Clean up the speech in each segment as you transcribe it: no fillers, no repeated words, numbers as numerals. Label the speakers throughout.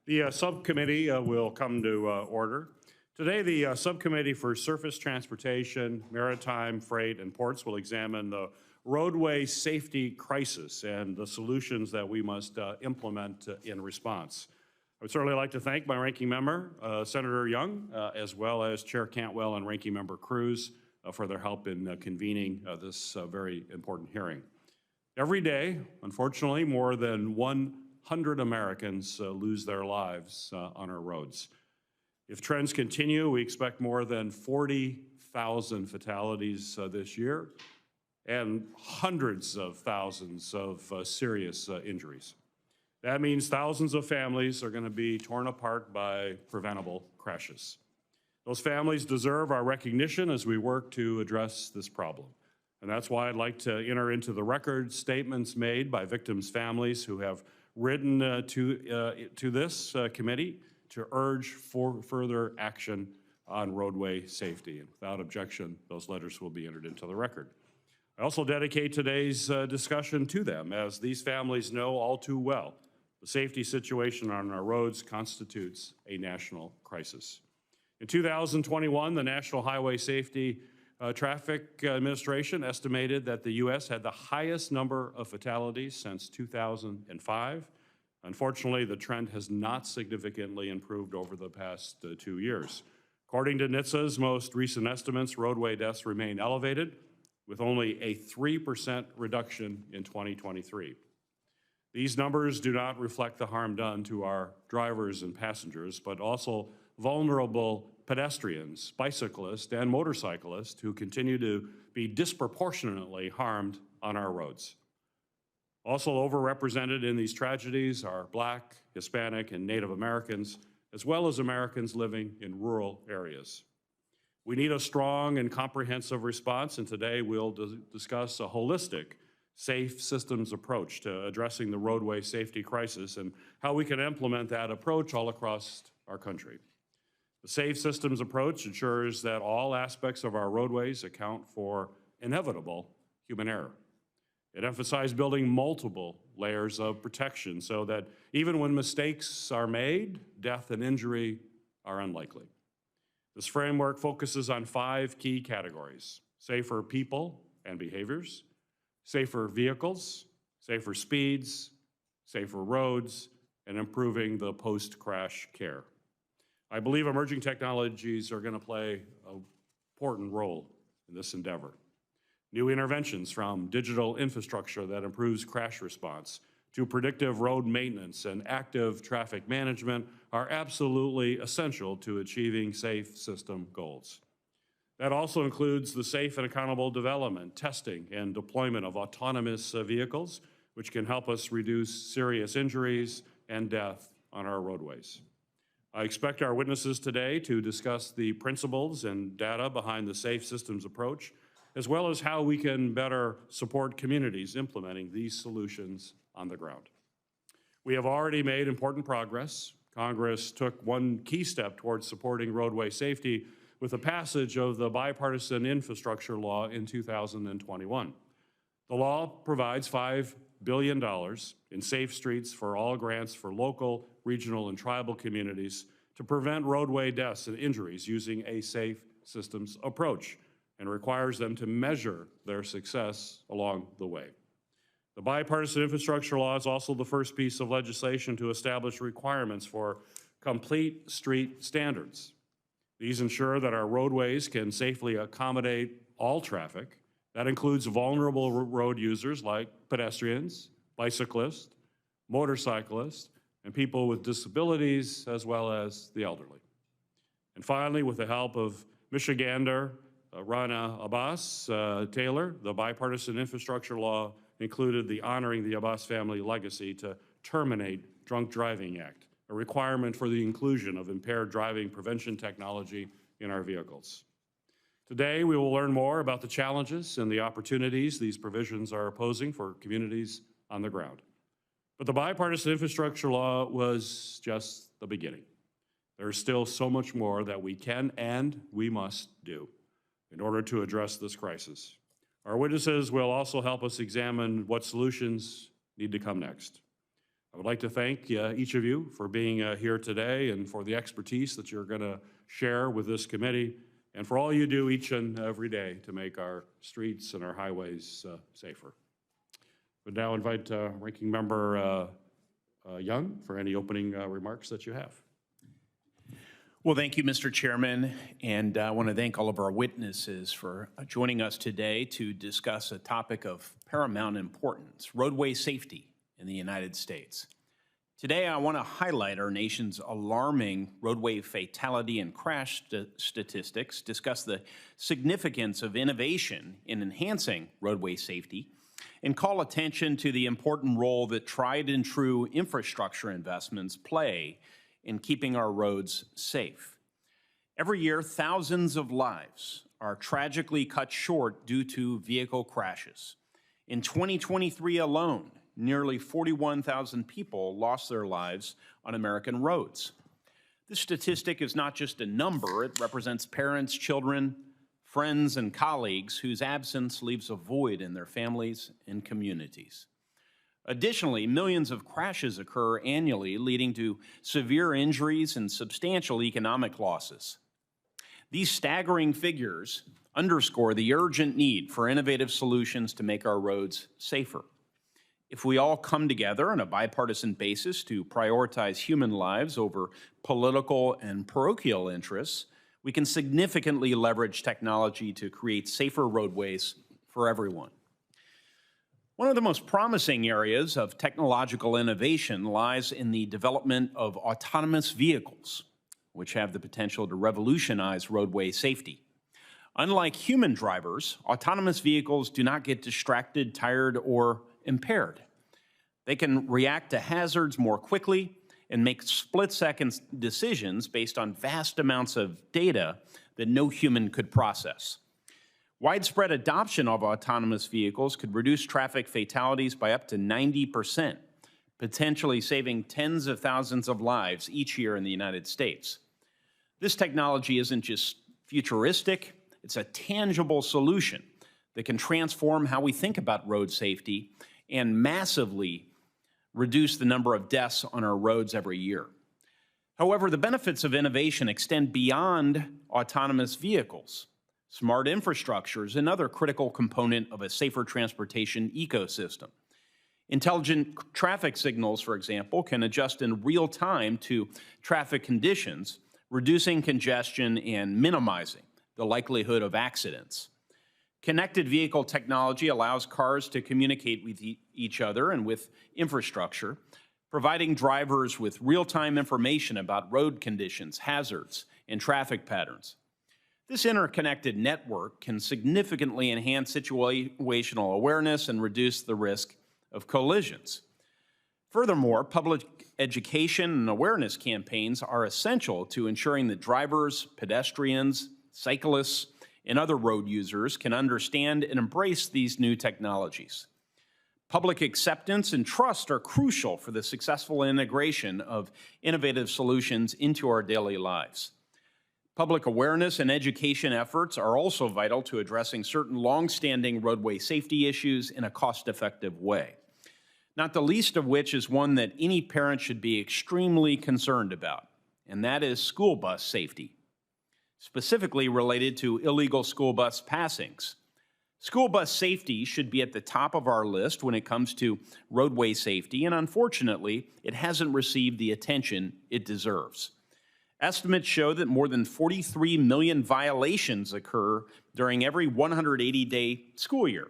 Speaker 1: The subcommittee will come to order. Today, the Subcommittee for Surface Transportation, Maritime, Freight, and Ports will examine the roadway safety crisis and the solutions that we must implement in response. I would certainly like to thank my ranking member, Senator Young, as well as Chair Cantwell and Ranking Member Cruz for their help in convening this very important hearing. Every day, unfortunately, more than 100 Americans lose their lives on our roads. If trends continue, we expect more than 40,000 fatalities this year and hundreds of thousands of serious injuries. That means thousands of families are going to be torn apart by preventable crashes. Those families deserve our recognition as we work to address this problem. And that's why I'd like to enter into the record statements made by victims' families who have written to this committee to urge for further action on roadway safety. And without objection, those letters will be entered into the record. I also dedicate today's discussion to them, as these families know all too well the safety situation on our roads constitutes a national crisis. In 2021, the National Highway Safety Traffic Administration estimated that the U.S. had the highest number of fatalities since 2005. Unfortunately, the trend has not significantly improved over the past 2 years. According to NHTSA's most recent estimates, roadway deaths remain elevated, with only a 3% reduction in 2023. These numbers do not reflect the harm done to our drivers and passengers, but also vulnerable pedestrians, bicyclists, and motorcyclists who continue to be disproportionately harmed on our roads. Also overrepresented in these tragedies are Black, Hispanic, and Native Americans, as well as Americans living in rural areas. We need a strong and comprehensive response, and today we'll discuss a holistic, safe systems approach to addressing the roadway safety crisis and how we can implement that approach all across our country. The safe systems approach ensures that all aspects of our roadways account for inevitable human error. It emphasized building multiple layers of protection so that even when mistakes are made, death and injury are unlikely. This framework focuses on 5 key categories: safer people and behaviors, safer vehicles, safer speeds, safer roads, and improving the post-crash care. I believe emerging technologies are going to play an important role in this endeavor. New interventions, from digital infrastructure that improves crash response to predictive road maintenance and active traffic management, are absolutely essential to achieving safe system goals. That also includes the safe and accountable development, testing, and deployment of autonomous vehicles, which can help us reduce serious injuries and death on our roadways. I expect our witnesses today to discuss the principles and data behind the safe systems approach, as well as how we can better support communities implementing these solutions on the ground. We have already made important progress. Congress took one key step towards supporting roadway safety with the passage of the bipartisan infrastructure law in 2021. The law provides $5 billion in safe streets for all grants for local, regional, and tribal communities to prevent roadway deaths and injuries using a safe systems approach, and requires them to measure their success along the way. The bipartisan infrastructure law is also the first piece of legislation to establish requirements for complete street standards. These ensure that our roadways can safely accommodate all traffic. That includes vulnerable road users like pedestrians, bicyclists, motorcyclists, and people with disabilities, as well as the elderly. And finally, with the help of Michigander Rana Abbas Taylor, the bipartisan infrastructure law included the Honoring the Abbas Family Legacy to Terminate Drunk Driving Act, a requirement for the inclusion of impaired driving prevention technology in our vehicles. Today, we will learn more about the challenges and the opportunities these provisions are posing for communities on the ground. But the bipartisan infrastructure law was just the beginning. There's still so much more that we can and we must do in order to address this crisis. Our witnesses will also help us examine what solutions need to come next. I would like to thank each of you for being here today and for the expertise that you're going to share with this committee and for all you do each and every day to make our streets and our highways safer. I would now invite Ranking Member Young for any opening remarks that you have.
Speaker 2: Well, thank you, Mr. Chairman, and I want to thank all of our witnesses for joining us today to discuss a topic of paramount importance, roadway safety in the United States. Today, I want to highlight our nation's alarming roadway fatality and crash statistics, discuss the significance of innovation in enhancing roadway safety, and call attention to the important role that tried and true infrastructure investments play in keeping our roads safe. Every year, thousands of lives are tragically cut short due to vehicle crashes. In 2023 alone, nearly 41,000 people lost their lives on American roads. This statistic is not just a number, it represents parents, children, friends, and colleagues whose absence leaves a void in their families and communities. Additionally, millions of crashes occur annually, leading to severe injuries and substantial economic losses. These staggering figures underscore the urgent need for innovative solutions to make our roads safer. If we all come together on a bipartisan basis to prioritize human lives over political and parochial interests, we can significantly leverage technology to create safer roadways for everyone. One of the most promising areas of technological innovation lies in the development of autonomous vehicles, which have the potential to revolutionize roadway safety. Unlike human drivers, autonomous vehicles do not get distracted, tired, or impaired. They can react to hazards more quickly and make split-second decisions based on vast amounts of data that no human could process. Widespread adoption of autonomous vehicles could reduce traffic fatalities by up to 90%, potentially saving tens of thousands of lives each year in the United States. This technology isn't just futuristic, it's a tangible solution that can transform how we think about road safety and massively reduce the number of deaths on our roads every year. However, the benefits of innovation extend beyond autonomous vehicles. Smart infrastructure is another critical component of a safer transportation ecosystem. Intelligent traffic signals, for example, can adjust in real time to traffic conditions, reducing congestion and minimizing the likelihood of accidents. Connected vehicle technology allows cars to communicate with each other and with infrastructure, providing drivers with real-time information about road conditions, hazards, and traffic patterns. This interconnected network can significantly enhance situational awareness and reduce the risk of collisions. Furthermore, public education and awareness campaigns are essential to ensuring that drivers, pedestrians, cyclists, and other road users can understand and embrace these new technologies. Public acceptance and trust are crucial for the successful integration of innovative solutions into our daily lives. Public awareness and education efforts are also vital to addressing certain long-standing roadway safety issues in a cost-effective way, not the least of which is one that any parent should be extremely concerned about, and that is school bus safety, specifically related to illegal school bus passings. School bus safety should be at the top of our list when it comes to roadway safety, and unfortunately, it hasn't received the attention it deserves. Estimates show that more than 43 million violations occur during every 180-day school year.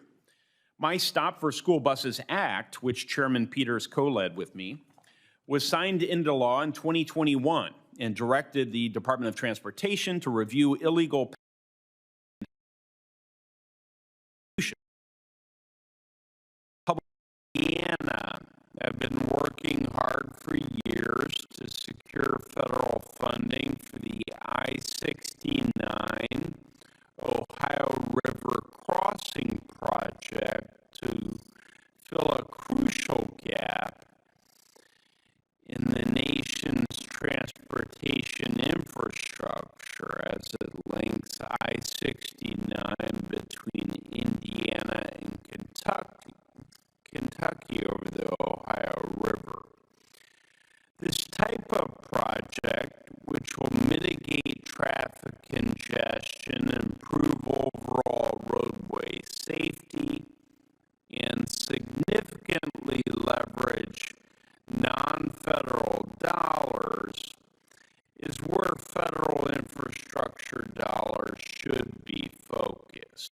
Speaker 2: My Stop for School Buses Act, which Chairman Peters co-led with me, was signed into law in 2021 and directed the Department of Transportation to review illegal
Speaker 3: Indiana have been working hard for years to secure federal funding for the I-69 Ohio River Crossing project to fill a crucial gap in the nation's transportation infrastructure as it links I-69 between Indiana and Kentucky over the Ohio River. This type of project, which will mitigate traffic congestion, improve overall roadway safety, and significantly leverage non-federal dollars, is where federal infrastructure dollars should be focused.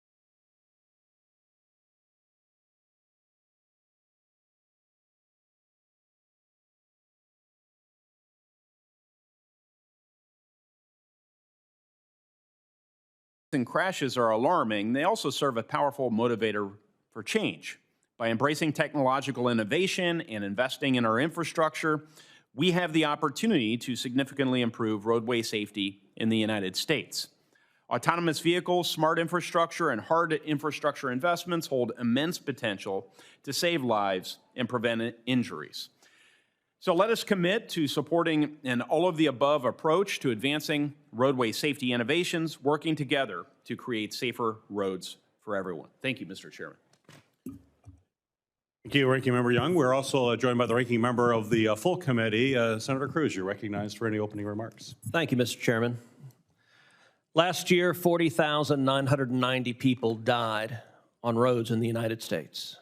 Speaker 2: And crashes are alarming. They also serve a powerful motivator for change. By embracing technological innovation and investing in our infrastructure, we have the opportunity to significantly improve roadway safety in the United States. Autonomous vehicles, smart infrastructure, and hard infrastructure investments hold immense potential to save lives and prevent injuries. So let us commit to supporting an all-of-the-above approach to advancing roadway safety innovations, working together to create safer roads for everyone. Thank you, Mr. Chairman.
Speaker 1: Thank you, Ranking Member Young. We're also joined by the Ranking Member of the full committee, Senator Cruz. You're recognized for any opening remarks.
Speaker 4: Thank you, Mr. Chairman. Last year, 40,990 people died on roads in the United States.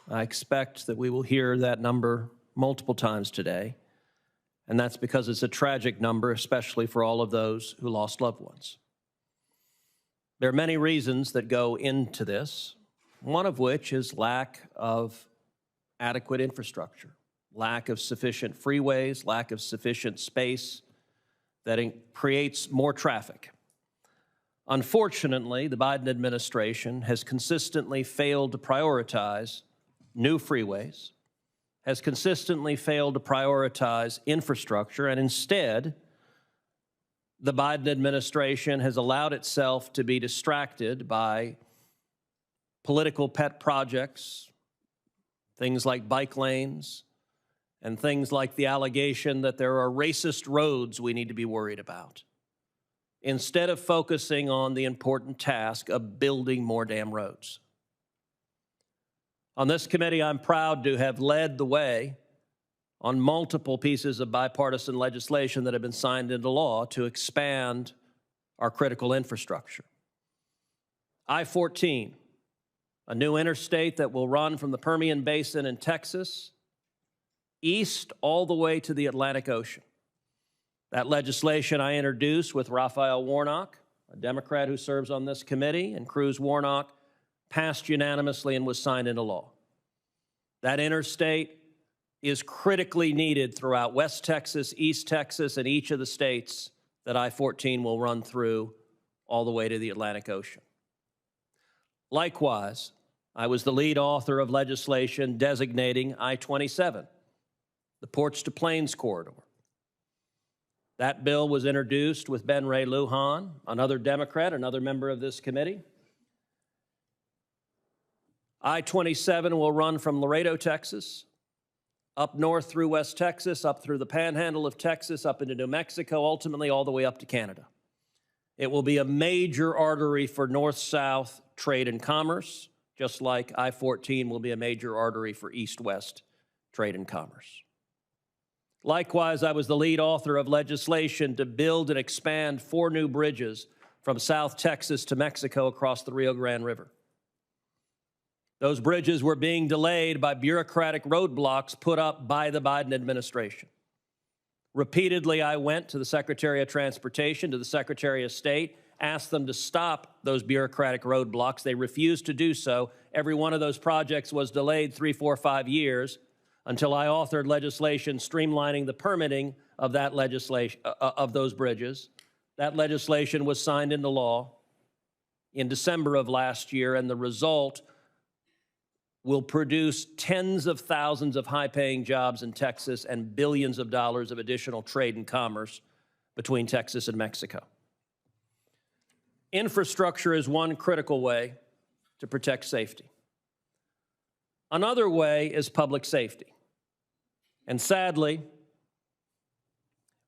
Speaker 4: I expect that we will hear that number multiple times today, and that's because it's a tragic number, especially for all of those who lost loved ones. There are many reasons that go into this, one of which is lack of adequate infrastructure, lack of sufficient freeways, lack of sufficient space that creates more traffic. Unfortunately, the Biden administration has consistently failed to prioritize new freeways, has consistently failed to prioritize infrastructure, and instead, the Biden administration has allowed itself to be distracted by political pet projects, things like bike lanes, and things like the allegation that there are racist roads we need to be worried about, instead of focusing on the important task of building more damn roads. On this committee, I'm proud to have led the way on multiple pieces of bipartisan legislation that have been signed into law to expand our critical infrastructure. I-14, a new interstate that will run from the Permian Basin in Texas east all the way to the Atlantic Ocean. That legislation I introduced with Raphael Warnock, a Democrat who serves on this committee, and Cruz Warnock, passed unanimously and was signed into law. That interstate is critically needed throughout West Texas, East Texas, and each of the states that I-14 will run through all the way to the Atlantic Ocean. Likewise, I was the lead author of legislation designating I-27, the Ports to Plains corridor. That bill was introduced with Ben Ray Lujan, another Democrat, another member of this committee. I-27 will run from Laredo, Texas, up north through West Texas, up through the panhandle of Texas, up into New Mexico, ultimately all the way up to Canada. It will be a major artery for north-south trade and commerce, just like I-14 will be a major artery for east-west trade and commerce. Likewise, I was the lead author of legislation to build and expand 4 new bridges from South Texas to Mexico across the Rio Grande River. Those bridges were being delayed by bureaucratic roadblocks put up by the Biden administration. Repeatedly, I went to the Secretary of Transportation, to the Secretary of State, asked them to stop those bureaucratic roadblocks. They refused to do so. Every one of those projects was delayed 3, 4, 5 years until I authored legislation streamlining the permitting of that legislation, of those bridges. That legislation was signed into law in December of last year, and the result will produce tens of thousands of high-paying jobs in Texas and billions of dollars of additional trade and commerce between Texas and Mexico. Infrastructure is one critical way to protect safety. Another way is public safety. And sadly,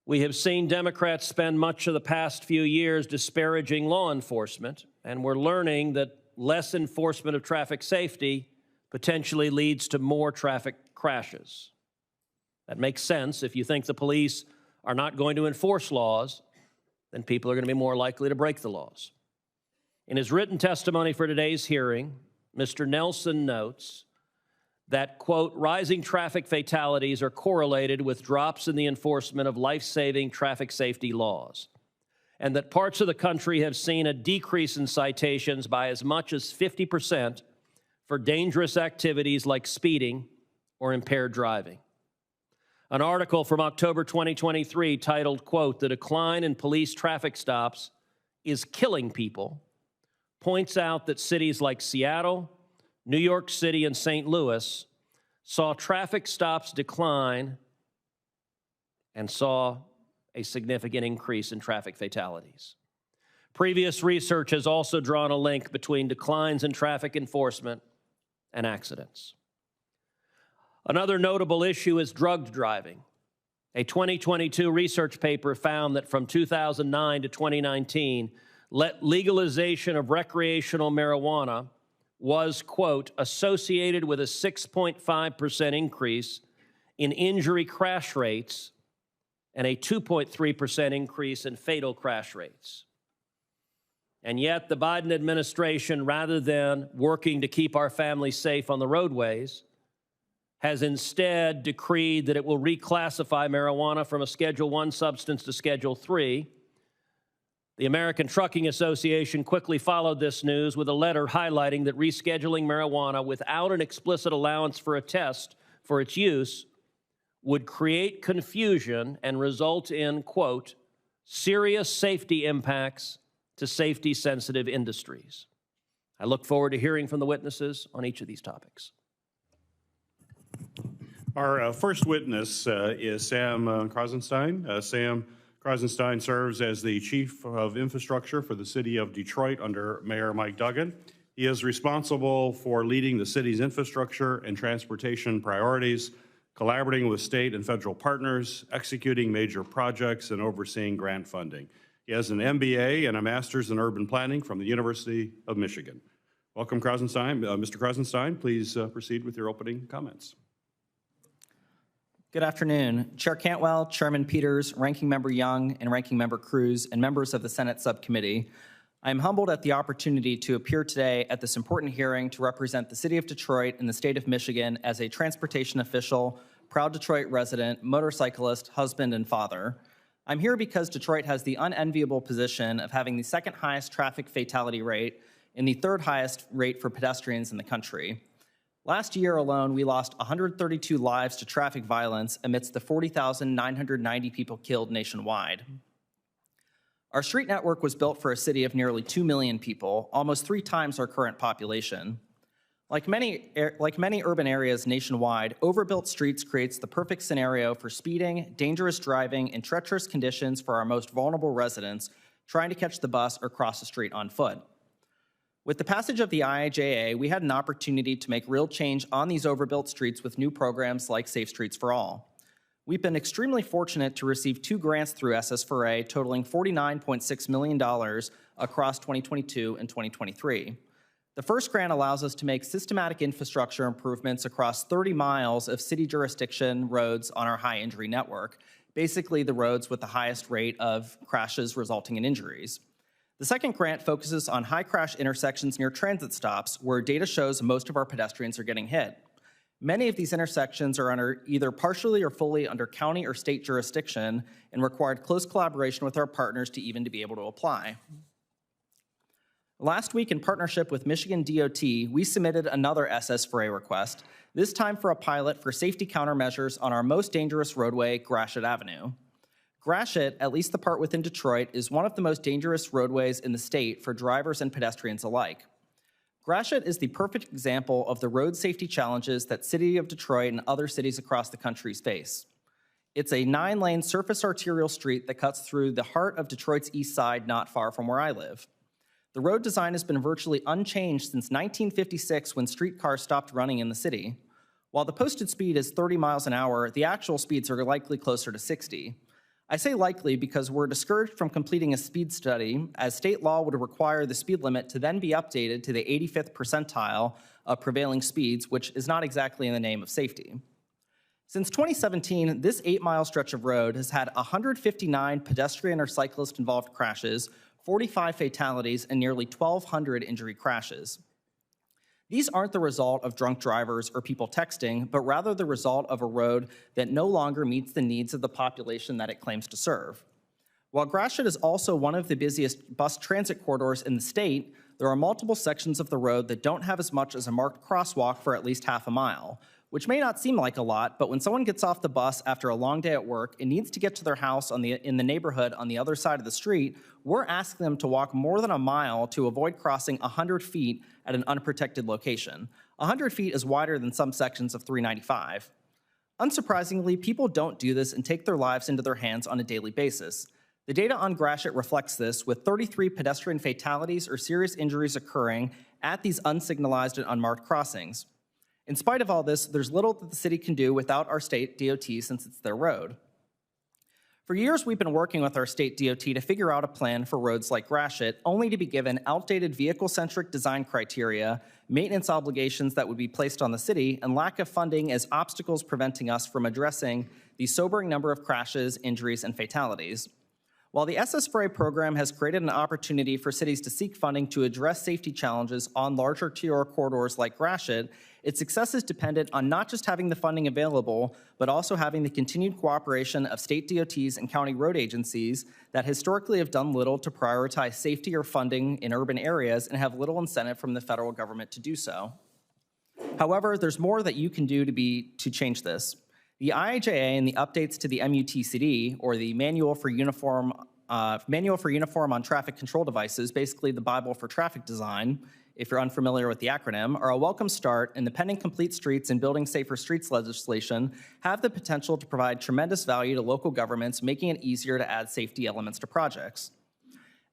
Speaker 4: we have seen Democrats spend much of the past few years disparaging law enforcement, and we're learning that less enforcement of traffic safety potentially leads to more traffic crashes. That makes sense. If you think the police are not going to enforce laws, then people are going to be more likely to break the laws. In his written testimony for today's hearing, Mr. Nelson notes that, quote, rising traffic fatalities are correlated with drops in the enforcement of life-saving traffic safety laws, and that parts of the country have seen a decrease in citations by as much as 50% for dangerous activities like speeding or impaired driving. An article from October 2023 titled, quote, "The Decline in Police Traffic Stops is Killing People," points out that cities like Seattle, New York City, and St. Louis saw traffic stops decline and saw a significant increase in traffic fatalities. Previous research has also drawn a link between declines in traffic enforcement and accidents. Another notable issue is drug driving. A 2022 research paper found that from 2009 to 2019, legalization of recreational marijuana was, quote, associated with a 6.5% increase in injury crash rates and a 2.3% increase in fatal crash rates. And yet the Biden administration, rather than working to keep our families safe on the roadways, has instead decreed that it will reclassify marijuana from a Schedule I substance to Schedule III. The American Trucking Association quickly followed this news with a letter highlighting that rescheduling marijuana without an explicit allowance for a test for its use would create confusion and result in, quote, serious safety impacts to safety-sensitive industries. I look forward to hearing from the witnesses on each of these topics.
Speaker 1: Our first witness is Sam Krasenstein. Sam Krasenstein serves as the Chief of Infrastructure for the City of Detroit under Mayor Mike Duggan. He is responsible for leading the city's infrastructure and transportation priorities, collaborating with state and federal partners, executing major projects, and overseeing grant funding. He has an MBA and a Master's in Urban Planning from the University of Michigan. Welcome, Krasenstein. Mr. Krasenstein, please proceed with your opening comments.
Speaker 5: Good afternoon. Chair Cantwell, Chairman Peters, Ranking Member Young, and Ranking Member Cruz, and members of the Senate Subcommittee. I am humbled at the opportunity to appear today at this important hearing to represent the City of Detroit and the state of Michigan as a transportation official, proud Detroit resident, motorcyclist, husband, and father. I'm here because Detroit has the unenviable position of having the second highest traffic fatality rate and the third highest rate for pedestrians in the country. Last year alone, we lost 132 lives to traffic violence amidst the 40,990 people killed nationwide. Our street network was built for a city of nearly 2 million people, almost 3 times our current population. Like many urban areas nationwide, overbuilt streets creates the perfect scenario for speeding, dangerous driving, and treacherous conditions for our most vulnerable residents trying to catch the bus or cross the street on foot. With the passage of the IIJA, we had an opportunity to make real change on these overbuilt streets with new programs like Safe Streets for All. We've been extremely fortunate to receive 2 grants through SS4A totaling $49.6 million across 2022 and 2023. The first grant allows us to make systematic infrastructure improvements across 30 miles of city jurisdiction roads on our high injury network, basically the roads with the highest rate of crashes resulting in injuries. The second grant focuses on high crash intersections near transit stops where data shows most of our pedestrians are getting hit. Many of these intersections are under either partially or fully under county or state jurisdiction and required close collaboration with our partners to even be able to apply. Last week, in partnership with Michigan DOT, we submitted another SS4A request, this time for a pilot for safety countermeasures on our most dangerous roadway, Gratiot Avenue. Gratiot, at least the part within Detroit, is one of the most dangerous roadways in the state for drivers and pedestrians alike. Gratiot is the perfect example of the road safety challenges that City of Detroit and other cities across the country face. It's a 9-lane surface arterial street that cuts through the heart of Detroit's east side, not far from where I live. The road design has been virtually unchanged since 1956 when streetcars stopped running in the city. While the posted speed is 30 miles an hour, the actual speeds are likely closer to 60. I say likely because we're discouraged from completing a speed study, as state law would require the speed limit to then be updated to the 85th percentile of prevailing speeds, which is not exactly in the name of safety. Since 2017, this 8-mile stretch of road has had 159 pedestrian or cyclist-involved crashes, 45 fatalities, and nearly 1,200 injury crashes. These aren't the result of drunk drivers or people texting, but rather the result of a road that no longer meets the needs of the population that it claims to serve. While Gratiot is also one of the busiest bus transit corridors in the state, there are multiple sections of the road that don't have as much as a marked crosswalk for at least half a mile, which may not seem like a lot, but when someone gets off the bus after a long day at work and needs to get to their house in the neighborhood on the other side of the street, we're asking them to walk more than a mile to avoid crossing 100 feet at an unprotected location. 100 feet is wider than some sections of 395. Unsurprisingly, people don't do this and take their lives into their hands on a daily basis. The data on Gratiot reflects this, with 33 pedestrian fatalities or serious injuries occurring at these unsignalized and unmarked crossings. In spite of all this, there's little that the city can do without our state DOT since it's their road. For years, we've been working with our state DOT to figure out a plan for roads like Gratiot, only to be given outdated vehicle-centric design criteria, maintenance obligations that would be placed on the city, and lack of funding as obstacles preventing us from addressing the sobering number of crashes, injuries, and fatalities. While the SS Spray program has created an opportunity for cities to seek funding to address safety challenges on larger TR corridors like Gratiot, its success is dependent on not just having the funding available, but also having the continued cooperation of state DOTs and county road agencies that historically have done little to prioritize safety or funding in urban areas and have little incentive from the federal government to do so. However, there's more that you can do to change this. The IIJA and the updates to the MUTCD, or the Manual for Uniform on Traffic Control Devices, basically the Bible for traffic design, if you're unfamiliar with the acronym, are a welcome start, and the pending Complete Streets and Building Safer Streets legislation have the potential to provide tremendous value to local governments, making it easier to add safety elements to projects.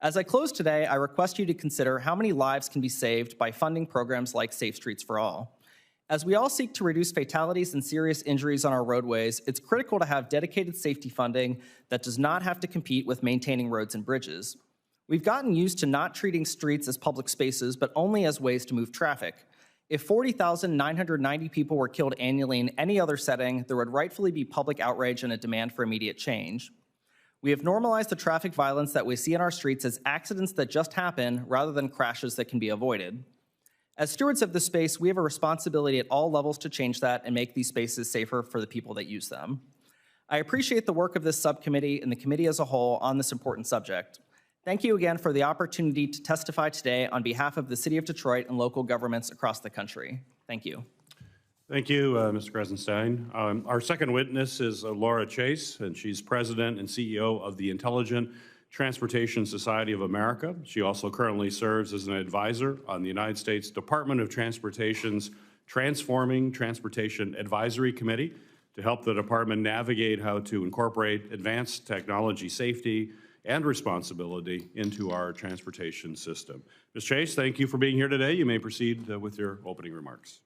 Speaker 5: As I close today, I request you to consider how many lives can be saved by funding programs like Safe Streets for All. As we all seek to reduce fatalities and serious injuries on our roadways, it's critical to have dedicated safety funding that does not have to compete with maintaining roads and bridges. We've gotten used to not treating streets as public spaces, but only as ways to move traffic. If 40,990 people were killed annually in any other setting, there would rightfully be public outrage and a demand for immediate change. We have normalized the traffic violence that we see in our streets as accidents that just happen rather than crashes that can be avoided. As stewards of this space, we have a responsibility at all levels to change that and make these spaces safer for the people that use them. I appreciate the work of this subcommittee and the committee as a whole on this important subject. Thank you again for the opportunity to testify today on behalf of the City of Detroit and local governments across the country. Thank you.
Speaker 1: Thank you, Mr. Gresenstein. Our second witness is Laura Chase, and she's president and CEO of the Intelligent Transportation Society of America. She also currently serves as an advisor on the United States Department of Transportation's Transforming Transportation Advisory Committee to help the department navigate how to incorporate advanced technology safety and responsibility into our transportation system. Ms. Chase, thank you for being here today. You may proceed with your opening remarks.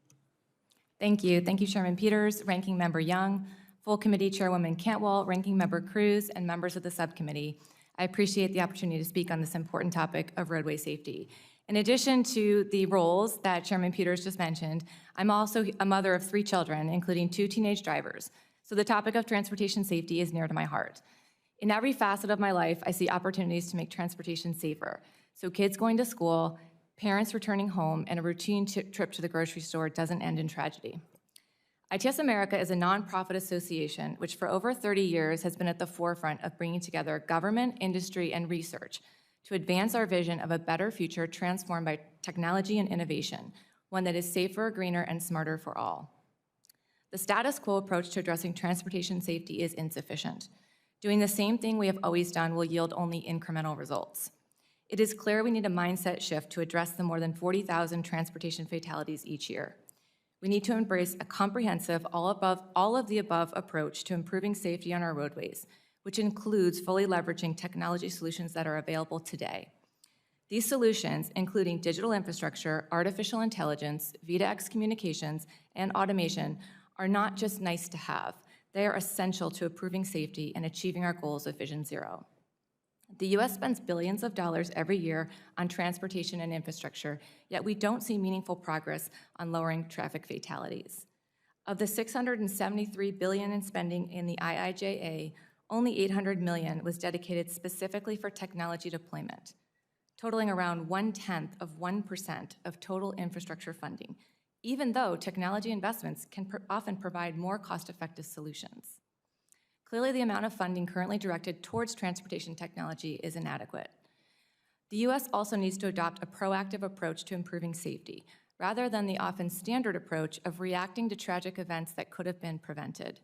Speaker 6: Thank you. Thank you, Chairman Peters, Ranking Member Young, Full Committee Chairwoman Cantwell, Ranking Member Cruz, and members of the subcommittee. I appreciate the opportunity to speak on this important topic of roadway safety. In addition to the roles that Chairman Peters just mentioned, I'm also a mother of 3 children, including 2 teenage drivers. So the topic of transportation safety is near to my heart. In every facet of my life, I see opportunities to make transportation safer. So kids going to school, parents returning home, and a routine trip to the grocery store doesn't end in tragedy. ITS America is a nonprofit association which for over 30 years has been at the forefront of bringing together government, industry, and research to advance our vision of a better future transformed by technology and innovation, one that is safer, greener, and smarter for all. The status quo approach to addressing transportation safety is insufficient. Doing the same thing we have always done will yield only incremental results. It is clear we need a mindset shift to address the more than 40,000 transportation fatalities each year. We need to embrace a comprehensive, all of the above approach to improving safety on our roadways, which includes fully leveraging technology solutions that are available today. These solutions, including digital infrastructure, artificial intelligence, V2X communications, and automation, are not just nice to have. They are essential to improving safety and achieving our goals of Vision Zero. The U.S. spends billions of dollars every year on transportation and infrastructure, yet we don't see meaningful progress on lowering traffic fatalities. Of the $673 billion in spending in the IIJA, only $800 million was dedicated specifically for technology deployment, totaling around 0.1% of total infrastructure funding, even though technology investments can often provide more cost-effective solutions. Clearly, the amount of funding currently directed towards transportation technology is inadequate. The U.S. also needs to adopt a proactive approach to improving safety, rather than the often standard approach of reacting to tragic events that could have been prevented.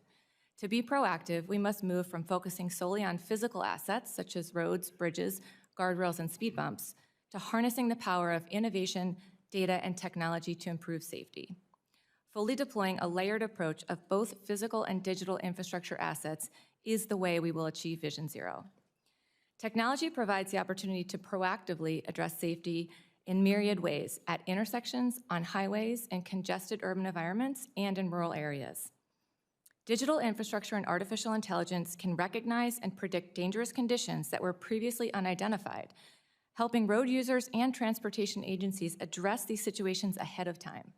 Speaker 6: To be proactive, we must move from focusing solely on physical assets, such as roads, bridges, guardrails, and speed bumps, to harnessing the power of innovation, data, and technology to improve safety. Fully deploying a layered approach of both physical and digital infrastructure assets is the way we will achieve Vision Zero. Technology provides the opportunity to proactively address safety in myriad ways at intersections, on highways, in congested urban environments, and in rural areas. Digital infrastructure and artificial intelligence can recognize and predict dangerous conditions that were previously unidentified, helping road users and transportation agencies address these situations ahead of time.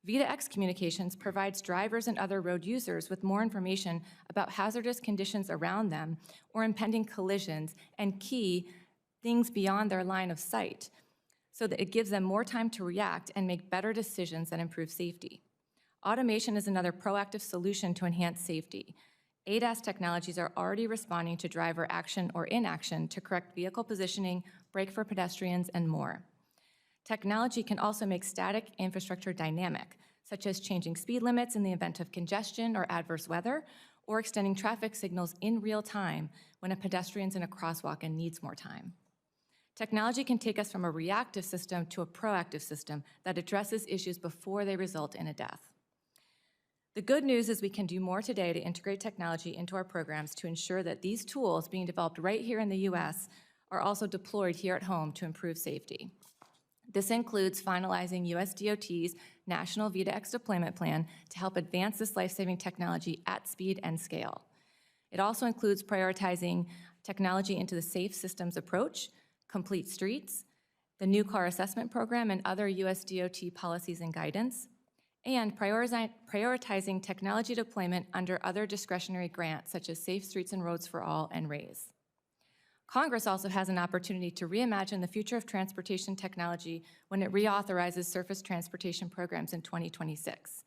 Speaker 6: V2X communications provides drivers and other road users with more information about hazardous conditions around them or impending collisions and key things beyond their line of sight, so that it gives them more time to react and make better decisions that improve safety. Automation is another proactive solution to enhance safety. ADAS technologies are already responding to driver action or inaction to correct vehicle positioning, brake for pedestrians, and more. Technology can also make static infrastructure dynamic, such as changing speed limits in the event of congestion or adverse weather, or extending traffic signals in real time when a pedestrian's in a crosswalk and needs more time. Technology can take us from a reactive system to a proactive system that addresses issues before they result in a death. The good news is we can do more today to integrate technology into our programs to ensure that these tools being developed right here in the U.S. are also deployed here at home to improve safety. This includes finalizing U.S. DOT's National V2X Deployment Plan to help advance this life-saving technology at speed and scale. It also includes prioritizing technology into the Safe Systems Approach, Complete Streets, the New Car Assessment Program, and other U.S. DOT policies and guidance, and prioritizing technology deployment under other discretionary grants, such as Safe Streets and Roads for All and RAISE. Congress also has an opportunity to reimagine the future of transportation technology when it reauthorizes surface transportation programs in 2026.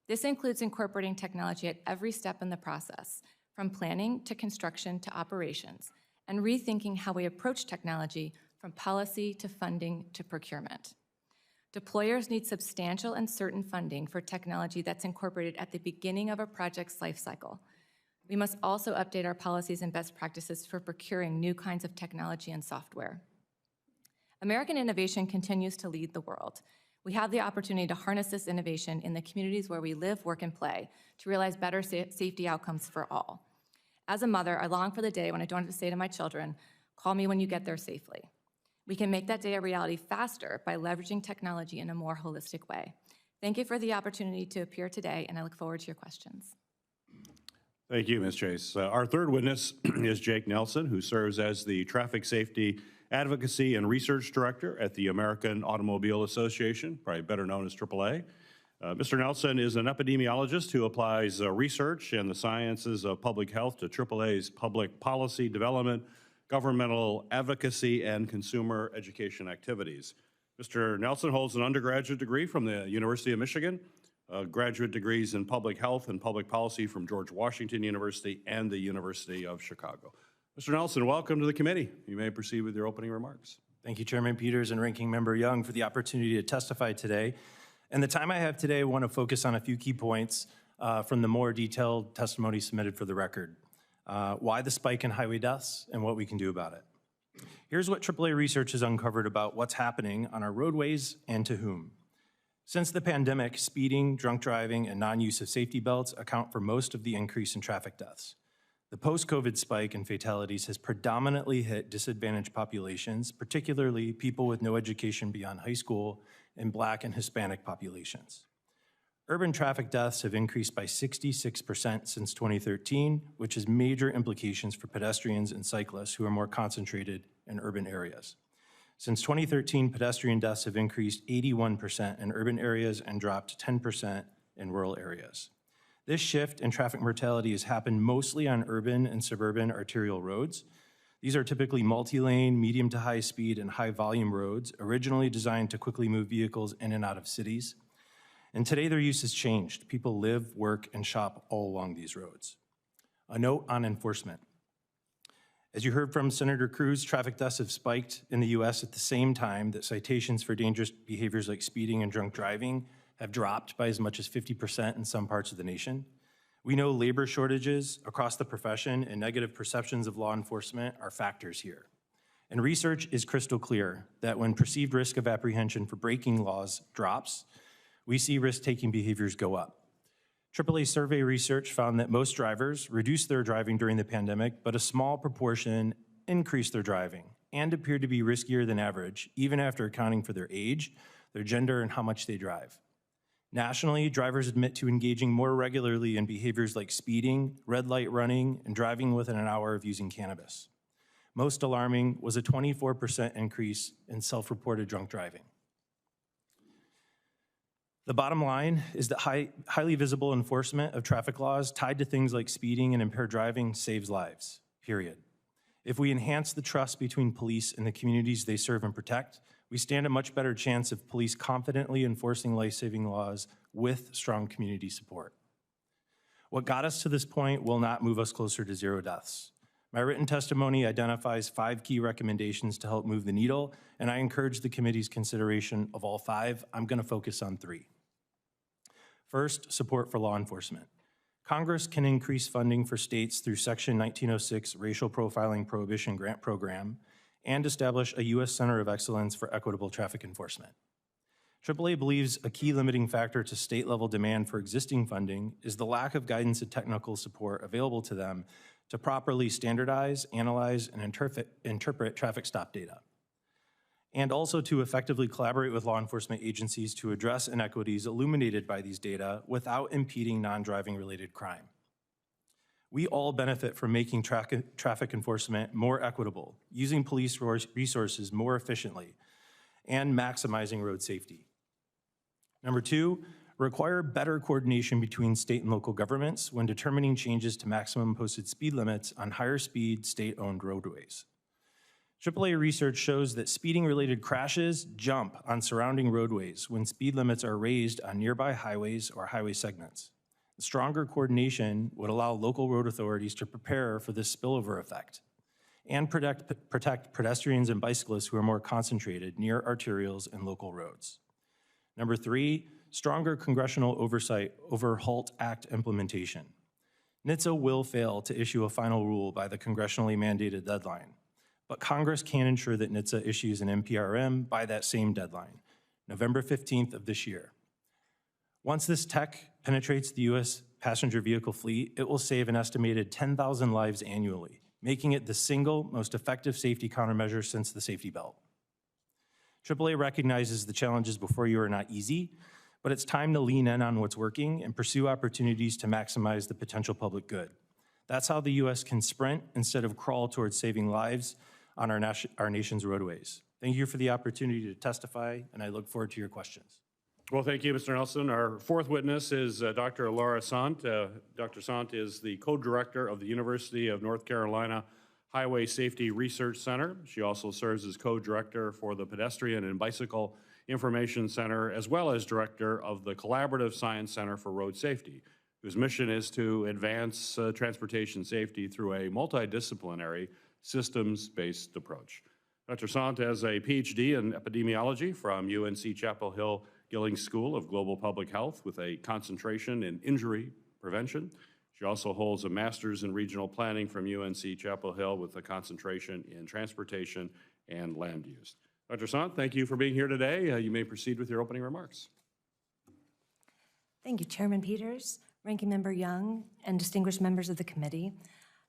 Speaker 6: This includes incorporating technology at every step in the process, from planning to construction to operations, and rethinking how we approach technology from policy to funding to procurement. Deployers need substantial and certain funding for technology that's incorporated at the beginning of a project's life cycle. We must also update our policies and best practices for procuring new kinds of technology and software. American innovation continues to lead the world. We have the opportunity to harness this innovation in the communities where we live, work, and play to realize better safety outcomes for all. As a mother, I long for the day when I don't have to say to my children, "Call me when you get there safely." We can make that day a reality faster by leveraging technology in a more holistic way. Thank you for the opportunity to appear today, and I look forward to your questions.
Speaker 1: Thank you, Ms. Chase. Our third witness is Jake Nelson, who serves as the Traffic Safety Advocacy and Research Director at the American Automobile Association, probably better known as AAA. Mr. Nelson is an epidemiologist who applies research and the sciences of public health to AAA's public policy development, governmental advocacy, and consumer education activities. Mr. Nelson holds an undergraduate degree from the University of Michigan, graduate degrees in public health and public policy from George Washington University and the University of Chicago. Mr. Nelson, welcome to the committee. You may proceed with your opening remarks.
Speaker 7: Thank you, Chairman Peters and Ranking Member Young, for the opportunity to testify today. And the time I have today, I want to focus on a few key points from the more detailed testimony submitted for the record. Why the spike in highway deaths and what we can do about it. Here's what AAA research has uncovered about what's happening on our roadways and to whom. Since the pandemic, speeding, drunk driving, and non-use of safety belts account for most of the increase in traffic deaths. The post-COVID spike in fatalities has predominantly hit disadvantaged populations, particularly people with no education beyond high school and Black and Hispanic populations. Urban traffic deaths have increased by 66% since 2013, which has major implications for pedestrians and cyclists who are more concentrated in urban areas. Since 2013, pedestrian deaths have increased 81% in urban areas and dropped 10% in rural areas. This shift in traffic mortality has happened mostly on urban and suburban arterial roads. These are typically multi-lane, medium to high speed, and high volume roads, originally designed to quickly move vehicles in and out of cities. And today their use has changed. People live, work, and shop all along these roads. A note on enforcement. As you heard from Senator Cruz, traffic deaths have spiked in the US at the same time that citations for dangerous behaviors like speeding and drunk driving have dropped by as much as 50% in some parts of the nation. We know labor shortages across the profession and negative perceptions of law enforcement are factors here. And research is crystal clear that when perceived risk of apprehension for breaking laws drops, we see risk-taking behaviors go up. AAA survey research found that most drivers reduced their driving during the pandemic, but a small proportion increased their driving and appeared to be riskier than average, even after accounting for their age, their gender, and how much they drive. Nationally, drivers admit to engaging more regularly in behaviors like speeding, red light running, and driving within an hour of using cannabis. Most alarming was a 24% increase in self-reported drunk driving. The bottom line is that highly visible enforcement of traffic laws tied to things like speeding and impaired driving saves lives, period. If we enhance the trust between police and the communities they serve and protect, we stand a much better chance of police confidently enforcing life-saving laws with strong community support. What got us to this point will not move us closer to 0 deaths. My written testimony identifies 5 key recommendations to help move the needle, and I encourage the committee's consideration of all 5. I'm going to focus on 3. First, support for law enforcement. Congress can increase funding for states through Section 1906 Racial Profiling Prohibition Grant Program and establish a U.S. Center of Excellence for Equitable Traffic Enforcement. AAA believes a key limiting factor to state-level demand for existing funding is the lack of guidance and technical support available to them to properly standardize, analyze, and interpret traffic stop data, and also to effectively collaborate with law enforcement agencies to address inequities illuminated by these data without impeding non-driving related crime. We all benefit from making traffic enforcement more equitable, using police resources more efficiently, and maximizing road safety. Number 2, require better coordination between state and local governments when determining changes to maximum posted speed limits on higher speed state-owned roadways. AAA research shows that speeding-related crashes jump on surrounding roadways when speed limits are raised on nearby highways or highway segments. Stronger coordination would allow local road authorities to prepare for this spillover effect and protect pedestrians and bicyclists who are more concentrated near arterials and local roads. Number 3, stronger congressional oversight over HALT Act implementation. NHTSA will fail to issue a final rule by the congressionally mandated deadline, but Congress can ensure that NHTSA issues an NPRM by that same deadline, November 15th of this year. Once this tech penetrates the U.S. passenger vehicle fleet, it will save an estimated 10,000 lives annually, making it the single most effective safety countermeasure since the safety belt. AAA recognizes the challenges before you are not easy, but it's time to lean in on what's working and pursue opportunities to maximize the potential public good. That's how the U.S. can sprint instead of crawl towards saving lives on our nation's roadways. Thank you for the opportunity to testify, and I look forward to your questions.
Speaker 1: Well, thank you, Mr. Nelson. Our 4th witness is Dr. Laura Sant. Dr. Sant is the co-director of the University of North Carolina Highway Safety Research Center. She also serves as co-director for the Pedestrian and Bicycle Information Center, as well as director of the Collaborative Science Center for Road Safety, whose mission is to advance transportation safety through a multidisciplinary, systems-based approach. Dr. Sant has a PhD in epidemiology from UNC Chapel Hill Gillings School of Global Public Health with a concentration in injury prevention. She also holds a master's in regional planning from UNC Chapel Hill with a concentration in transportation and land use. Dr. Sant, thank you for being here today. You may proceed with your opening remarks.
Speaker 8: Thank you, Chairman Peters, Ranking Member Young, and distinguished members of the committee.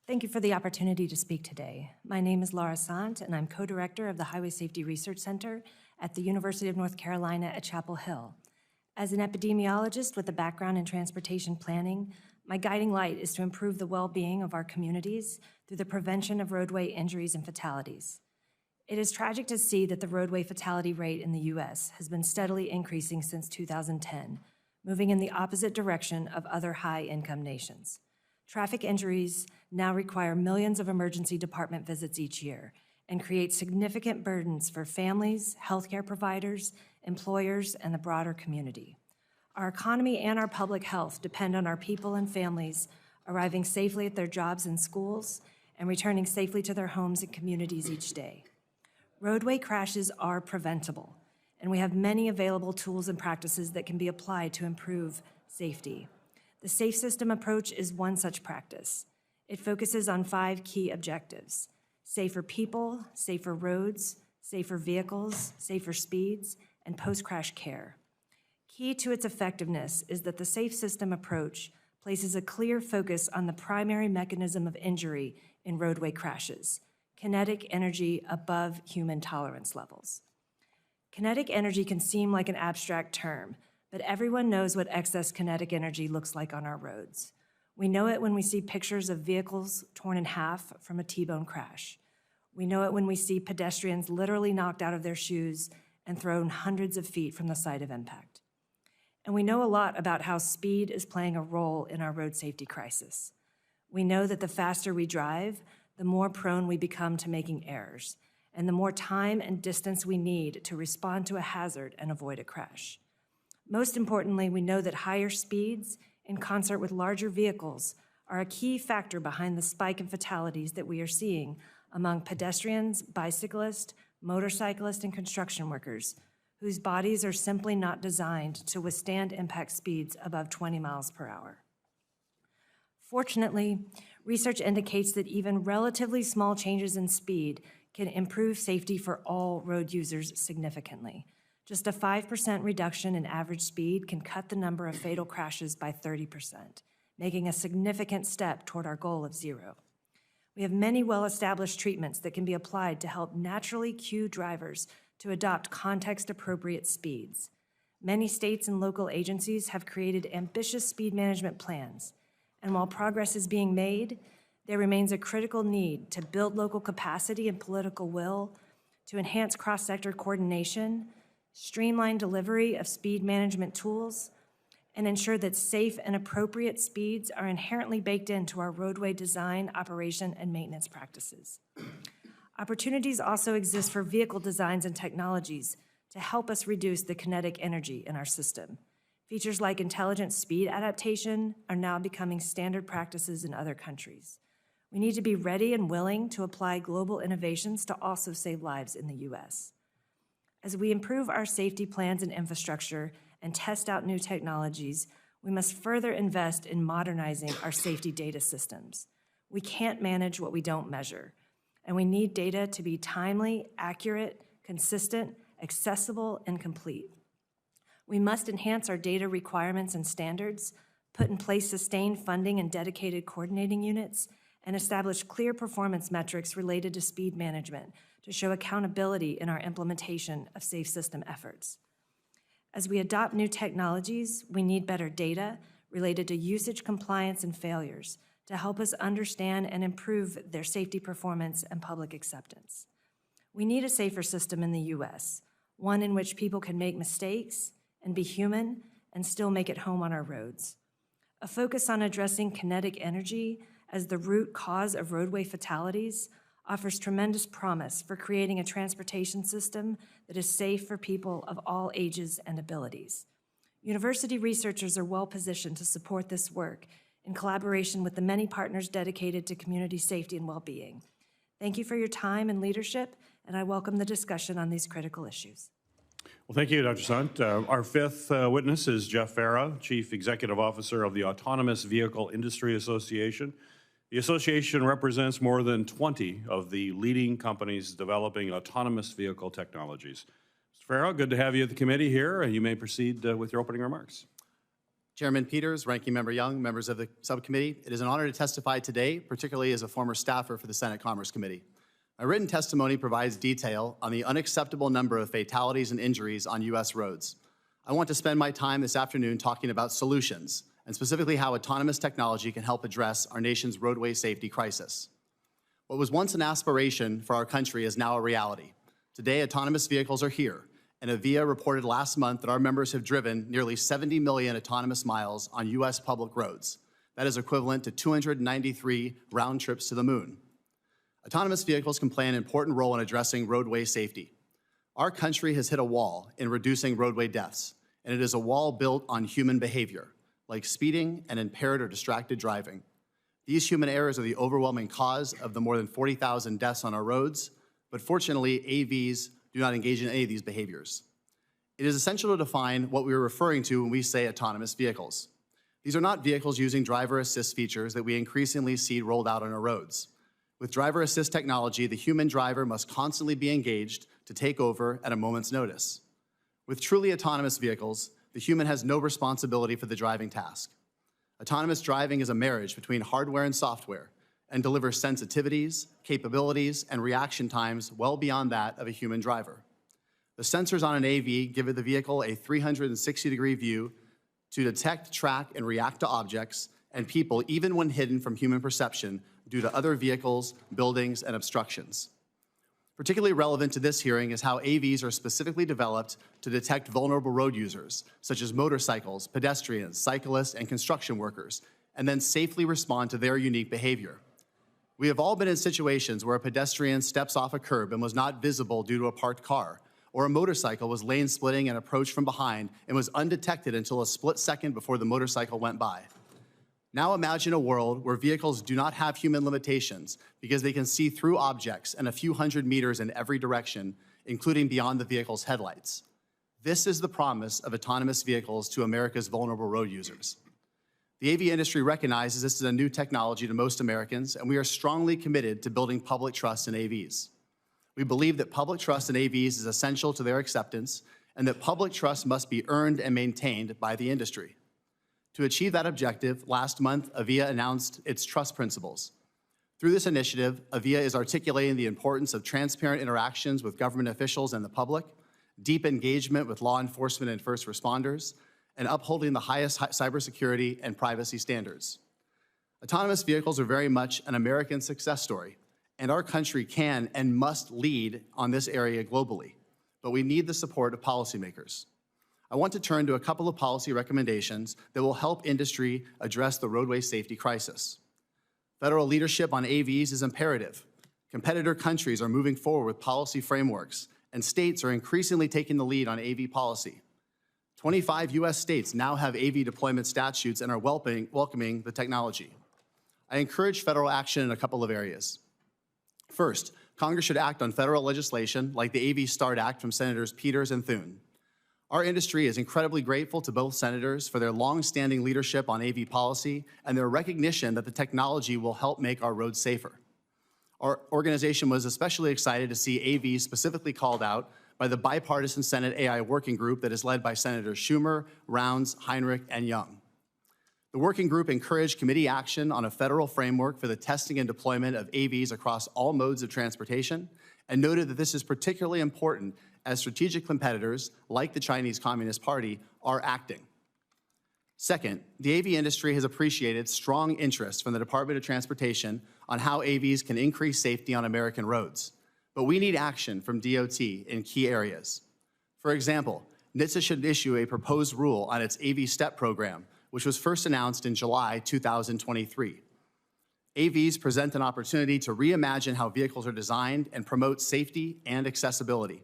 Speaker 8: Thank you for the opportunity to speak today. My name is Laura Sant, and I'm co-director of the Highway Safety Research Center at the University of North Carolina at Chapel Hill. As an epidemiologist with a background in transportation planning, my guiding light is to improve the well-being of our communities through the prevention of roadway injuries and fatalities. It is tragic to see that the roadway fatality rate in the U.S. has been steadily increasing since 2010, moving in the opposite direction of other high-income nations. Traffic injuries now require millions of emergency department visits each year and create significant burdens for families, healthcare providers, employers, and the broader community. Our economy and our public health depend on our people and families arriving safely at their jobs and schools and returning safely to their homes and communities each day. Roadway crashes are preventable, and we have many available tools and practices that can be applied to improve safety. The Safe System approach is one such practice. It focuses on 5 key objectives: safer people, safer roads, safer vehicles, safer speeds, and post-crash care. Key to its effectiveness is that the Safe System approach places a clear focus on the primary mechanism of injury in roadway crashes: kinetic energy above human tolerance levels. Kinetic energy can seem like an abstract term, but everyone knows what excess kinetic energy looks like on our roads. We know it when we see pictures of vehicles torn in half from a T-bone crash. We know it when we see pedestrians literally knocked out of their shoes and thrown hundreds of feet from the site of impact. And we know a lot about how speed is playing a role in our road safety crisis. We know that the faster we drive, the more prone we become to making errors, and the more time and distance we need to respond to a hazard and avoid a crash. Most importantly, we know that higher speeds, in concert with larger vehicles, are a key factor behind the spike in fatalities that we are seeing among pedestrians, bicyclists, motorcyclists, and construction workers, whose bodies are simply not designed to withstand impact speeds above 20 miles per hour. Fortunately, research indicates that even relatively small changes in speed can improve safety for all road users significantly. Just a 5% reduction in average speed can cut the number of fatal crashes by 30%, making a significant step toward our goal of 0. We have many well-established treatments that can be applied to help naturally cue drivers to adopt context-appropriate speeds. Many states and local agencies have created ambitious speed management plans, and while progress is being made, there remains a critical need to build local capacity and political will, to enhance cross-sector coordination, streamline delivery of speed management tools, and ensure that safe and appropriate speeds are inherently baked into our roadway design, operation, and maintenance practices. Opportunities also exist for vehicle designs and technologies to help us reduce the kinetic energy in our system. Features like intelligent speed adaptation are now becoming standard practices in other countries. We need to be ready and willing to apply global innovations to also save lives in the U.S. As we improve our safety plans and infrastructure and test out new technologies, we must further invest in modernizing our safety data systems. We can't manage what we don't measure, and we need data to be timely, accurate, consistent, accessible, and complete. We must enhance our data requirements and standards, put in place sustained funding and dedicated coordinating units, and establish clear performance metrics related to speed management to show accountability in our implementation of safe system efforts. As we adopt new technologies, we need better data related to usage, compliance, and failures to help us understand and improve their safety performance and public acceptance. We need a safer system in the U.S., one in which people can make mistakes and be human and still make it home on our roads. A focus on addressing kinetic energy as the root cause of roadway fatalities offers tremendous promise for creating a transportation system that is safe for people of all ages and abilities. University researchers are well positioned to support this work in collaboration with the many partners dedicated to community safety and well-being. Thank you for your time and leadership, and I welcome the discussion on these critical issues.
Speaker 1: Well, thank you, Dr. Sant. Our fifth witness is Jeff Farah, Chief Executive Officer of the Autonomous Vehicle Industry Association. The association represents more than 20 of the leading companies developing autonomous vehicle technologies. Mr. Farah, good to have you at the committee here. You may proceed with your opening remarks.
Speaker 9: Chairman Peters, Ranking Member Young, members of the subcommittee, it is an honor to testify today, particularly as a former staffer for the Senate Commerce Committee. My written testimony provides detail on the unacceptable number of fatalities and injuries on U.S. roads. I want to spend my time this afternoon talking about solutions, and specifically how autonomous technology can help address our nation's roadway safety crisis. What was once an aspiration for our country is now a reality. Today, autonomous vehicles are here, and Avia reported last month that our members have driven nearly 70 million autonomous miles on U.S. public roads. That is equivalent to 293 round trips to the moon. Autonomous vehicles can play an important role in addressing roadway safety. Our country has hit a wall in reducing roadway deaths, and it is a wall built on human behavior, like speeding and impaired or distracted driving. These human errors are the overwhelming cause of the more than 40,000 deaths on our roads, but fortunately, AVs do not engage in any of these behaviors. It is essential to define what we are referring to when we say autonomous vehicles. These are not vehicles using driver assist features that we increasingly see rolled out on our roads. With driver assist technology, the human driver must constantly be engaged to take over at a moment's notice. With truly autonomous vehicles, the human has no responsibility for the driving task. Autonomous driving is a marriage between hardware and software and delivers sensitivities, capabilities, and reaction times well beyond that of a human driver. The sensors on an AV give the vehicle a 360-degree view to detect, track, and react to objects and people even when hidden from human perception due to other vehicles, buildings, and obstructions. Particularly relevant to this hearing is how AVs are specifically developed to detect vulnerable road users, such as motorcycles, pedestrians, cyclists, and construction workers, and then safely respond to their unique behavior. We have all been in situations where a pedestrian steps off a curb and was not visible due to a parked car, or a motorcycle was lane splitting and approached from behind and was undetected until a split second before the motorcycle went by. Now imagine a world where vehicles do not have human limitations because they can see through objects and a few hundred meters in every direction, including beyond the vehicle's headlights. This is the promise of autonomous vehicles to America's vulnerable road users. The AV industry recognizes this is a new technology to most Americans, and we are strongly committed to building public trust in AVs. We believe that public trust in AVs is essential to their acceptance, and that public trust must be earned and maintained by the industry. To achieve that objective, last month, Avia announced its trust principles. Through this initiative, Avia is articulating the importance of transparent interactions with government officials and the public, deep engagement with law enforcement and first responders, and upholding the highest cybersecurity and privacy standards. Autonomous vehicles are very much an American success story, and our country can and must lead on this area globally, but we need the support of policymakers. I want to turn to a couple of policy recommendations that will help industry address the roadway safety crisis. Federal leadership on AVs is imperative. Competitor countries are moving forward with policy frameworks, and states are increasingly taking the lead on AV policy. 25 U.S. states now have AV deployment statutes and are welcoming the technology. I encourage federal action in a couple of areas. First, Congress should act on federal legislation like the AV START Act from Senators Peters and Thune. Our industry is incredibly grateful to both senators for their long-standing leadership on AV policy and their recognition that the technology will help make our roads safer. Our organization was especially excited to see AV specifically called out by the bipartisan Senate AI working group that is led by Senators Schumer, Rounds, Heinrich, and Young. The working group encouraged committee action on a federal framework for the testing and deployment of AVs across all modes of transportation and noted that this is particularly important as strategic competitors, like the Chinese Communist Party, are acting. Second, the AV industry has appreciated strong interest from the Department of Transportation on how AVs can increase safety on American roads. But we need action from DOT in key areas. For example, NHTSA should issue a proposed rule on its AV STEP program, which was first announced in July 2023. AVs present an opportunity to reimagine how vehicles are designed and promote safety and accessibility.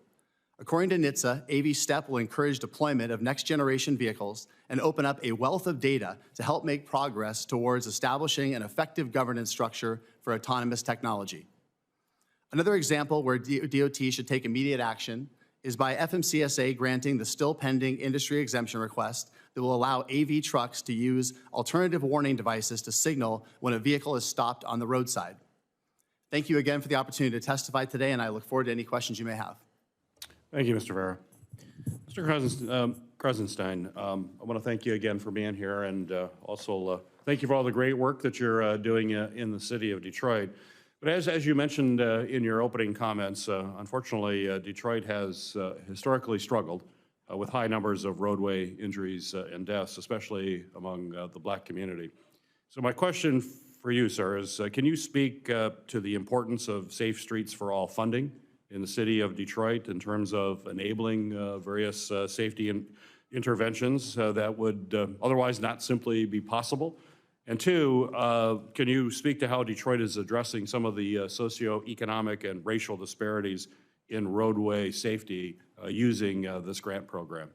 Speaker 9: According to NHTSA, AV STEP will encourage deployment of next-generation vehicles and open up a wealth of data to help make progress towards establishing an effective governance structure for autonomous technology. Another example where DOT should take immediate action is by FMCSA granting the still-pending industry exemption request that will allow AV trucks to use alternative warning devices to signal when a vehicle is stopped on the roadside. Thank you again for the opportunity to testify today, and I look forward to any questions you may have.
Speaker 1: Thank you, Mr. Vera. Mr. Kresenstein, I want to thank you again for being here, and also thank you for all the great work that you're doing in the city of Detroit. But as you mentioned in your opening comments, unfortunately, Detroit has historically struggled with high numbers of roadway injuries and deaths, especially among the Black community. So my question for you, sir, is can you speak to the importance of Safe Streets for All funding in the city of Detroit in terms of enabling various safety interventions that would otherwise not simply be possible? And two, can you speak to how Detroit is addressing some of the socioeconomic and racial disparities in roadway safety using this grant program?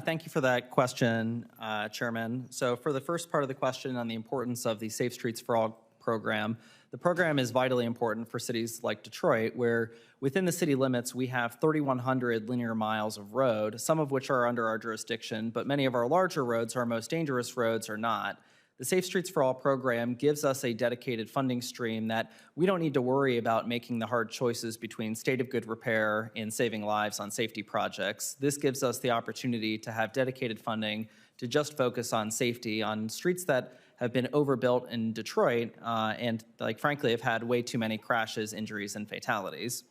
Speaker 5: Thank you for that question, Chairman. So for the first part of the question on the importance of the Safe Streets for All program, the program is vitally important for cities like Detroit, where within the city limits, we have 3,100 linear miles of road, some of which are under our jurisdiction, but many of our larger roads, our most dangerous roads, are not. The Safe Streets for All program gives us a dedicated funding stream that we don't need to worry about making the hard choices between state of good repair and saving lives on safety projects. This gives us the opportunity to have dedicated funding to just focus on safety on streets that have been overbuilt in Detroit and, frankly, have had way too many crashes, injuries, and fatalities.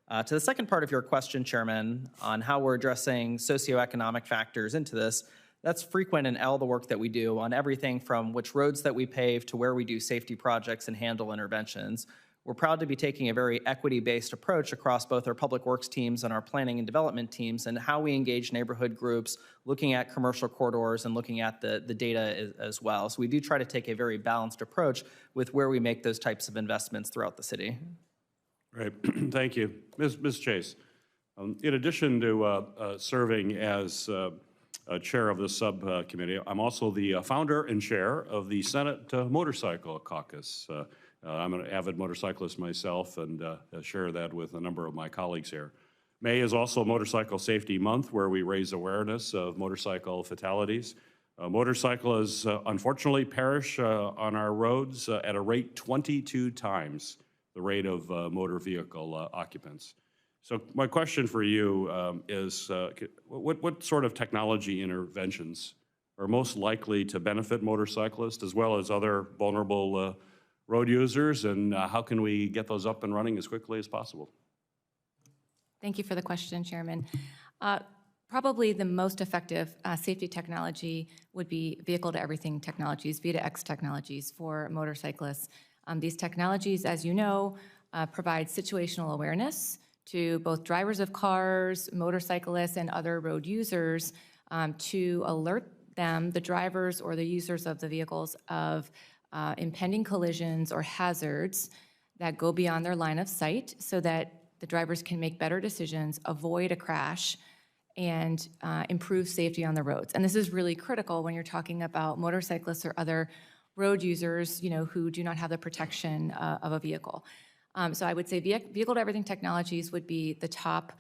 Speaker 5: To the second part of your question, Chairman, on how we're addressing socioeconomic factors into this, that's frequent in all the work that we do on everything from which roads that we pave to where we do safety projects and handle interventions. We're proud to be taking a very equity-based approach across both our public works teams and our planning and development teams and how we engage neighborhood groups, looking at commercial corridors and looking at the data as well. So we do try to take a very balanced approach with where we make those types of investments throughout the city.
Speaker 1: Great, thank you. Ms. Chase, in addition to serving as chair of this subcommittee, I'm also the founder and chair of the Senate Motorcycle Caucus. I'm an avid motorcyclist myself and share that with a number of my colleagues here. May is also Motorcycle Safety Month, where we raise awareness of motorcycle fatalities. Motorcyclists unfortunately perish on our roads at a rate 22 times the rate of motor vehicle occupants. So my question for you is, what sort of technology interventions are most likely to benefit motorcyclists as well as other vulnerable road users, and how can we get those up and running as quickly as possible?
Speaker 6: Thank you for the question, Chairman. Probably the most effective safety technology would be vehicle-to-everything technologies, V2X technologies for motorcyclists. These technologies, as you know, provide situational awareness to both drivers of cars, motorcyclists, and other road users to alert them, the drivers or the users of the vehicles, of impending collisions or hazards that go beyond their line of sight so that the drivers can make better decisions, avoid a crash, and improve safety on the roads. And this is really critical when you're talking about motorcyclists or other road users, who do not have the protection of a vehicle. So I would say vehicle-to-everything technologies would be the top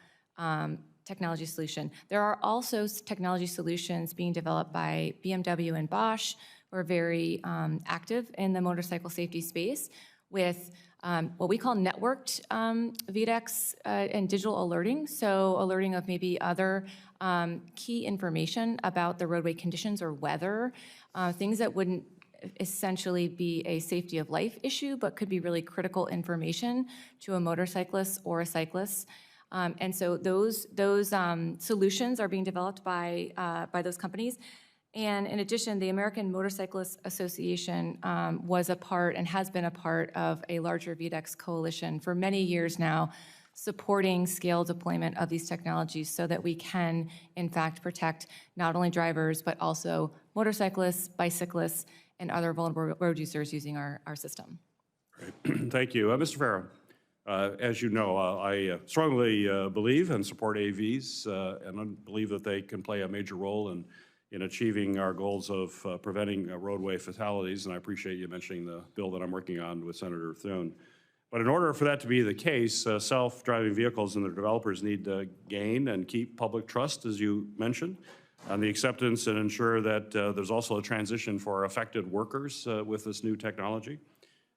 Speaker 6: technology solution. There are also technology solutions being developed by BMW and Bosch, who are very active in the motorcycle safety space with what we call networked V2X and digital alerting. So alerting of maybe other key information about the roadway conditions or weather, things that wouldn't essentially be a safety of life issue, but could be really critical information to a motorcyclist or a cyclist. And so those solutions are being developed by those companies. And in addition, the American Motorcyclist Association was a part and has been a part of a larger V2X coalition for many years now, supporting scale deployment of these technologies so that we can, in fact, protect not only drivers, but also motorcyclists, bicyclists, and other vulnerable road users using our system.
Speaker 1: Great. Thank you. Mr. Farrow, as you know, I strongly believe and support AVs and I believe that they can play a major role in achieving our goals of preventing roadway fatalities, and I appreciate you mentioning the bill that I'm working on with Senator Thune. But in order for that to be the case, self-driving vehicles and their developers need to gain and keep public trust, as you mentioned, on the acceptance and ensure that there's also a transition for affected workers with this new technology.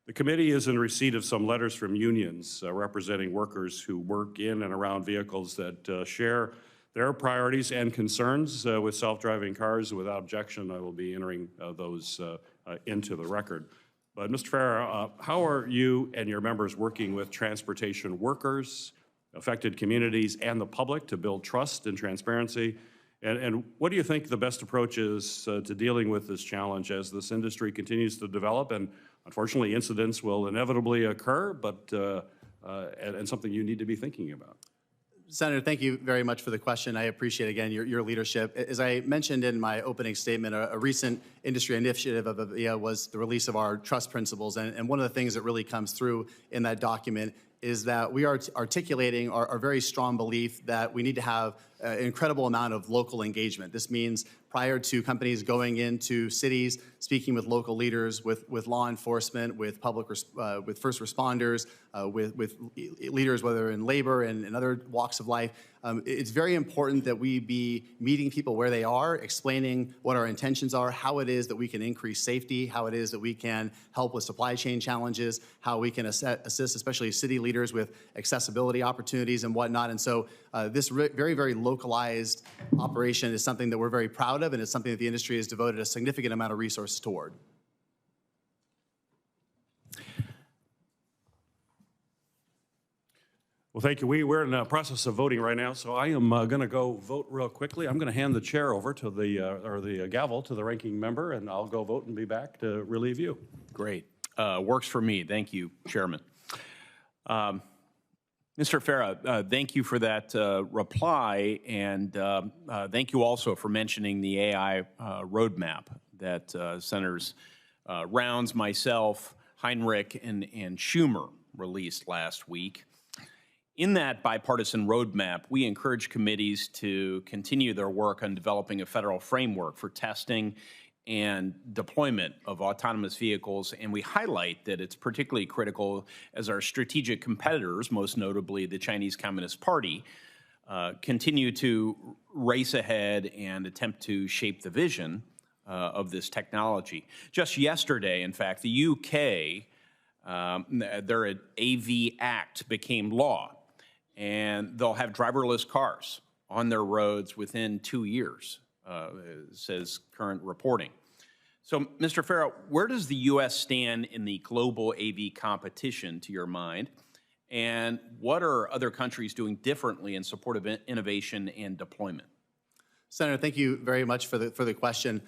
Speaker 1: The committee is in receipt of some letters from unions representing workers who work in and around vehicles that share their priorities and concerns with self-driving cars. Without objection, I will be entering those into the record. But Mr. Farrow, how are you and your members working with transportation workers, affected communities, and the public to build trust and transparency? And what do you think the best approach is to dealing with this challenge as this industry continues to develop? And unfortunately, incidents will inevitably occur, but and something you need to be thinking about.
Speaker 9: Senator, thank you very much for the question. I appreciate, again, your leadership. As I mentioned in my opening statement, a recent industry initiative of AVIA was the release of our trust principles. And one of the things that really comes through in that document is that we are articulating our very strong belief that we need to have an incredible amount of local engagement. This means prior to companies going into cities, speaking with local leaders, with law enforcement, with with first responders, with leaders, whether in labor and other walks of life. It's very important that we be meeting people where they are, explaining what our intentions are, how it is that we can increase safety, how it is that we can help with supply chain challenges, how we can assist, especially city leaders, with accessibility opportunities and whatnot. And so this very, very localized operation is something that we're very proud of, and it's something that the industry has devoted a significant amount of resources toward.
Speaker 1: Well, thank you. We're in the process of voting right now, so I am going to go vote real quickly. I'm going to hand the chair over to the gavel to the ranking member, and I'll go vote and be back to relieve you.
Speaker 2: Great. Works for me. Thank you, Chairman. Mr. Farah, thank you for that reply, and thank you also for mentioning the AI roadmap that Senators Rounds, myself, Heinrich, and Schumer released last week. In that bipartisan roadmap, we encourage committees to continue their work on developing a federal framework for testing and deployment of autonomous vehicles, and we highlight that it's particularly critical as our strategic competitors, most notably the Chinese Communist Party, continue to race ahead and attempt to shape the vision of this technology. Just yesterday, in fact, the UK, their AV Act became law, and they'll have driverless cars on their roads within 2 years, says current reporting. So, Mr. Farah, where does the U.S. stand in the global AV competition, to your mind? And what are other countries doing differently in support of innovation and deployment?
Speaker 9: Senator, thank you very much for the question.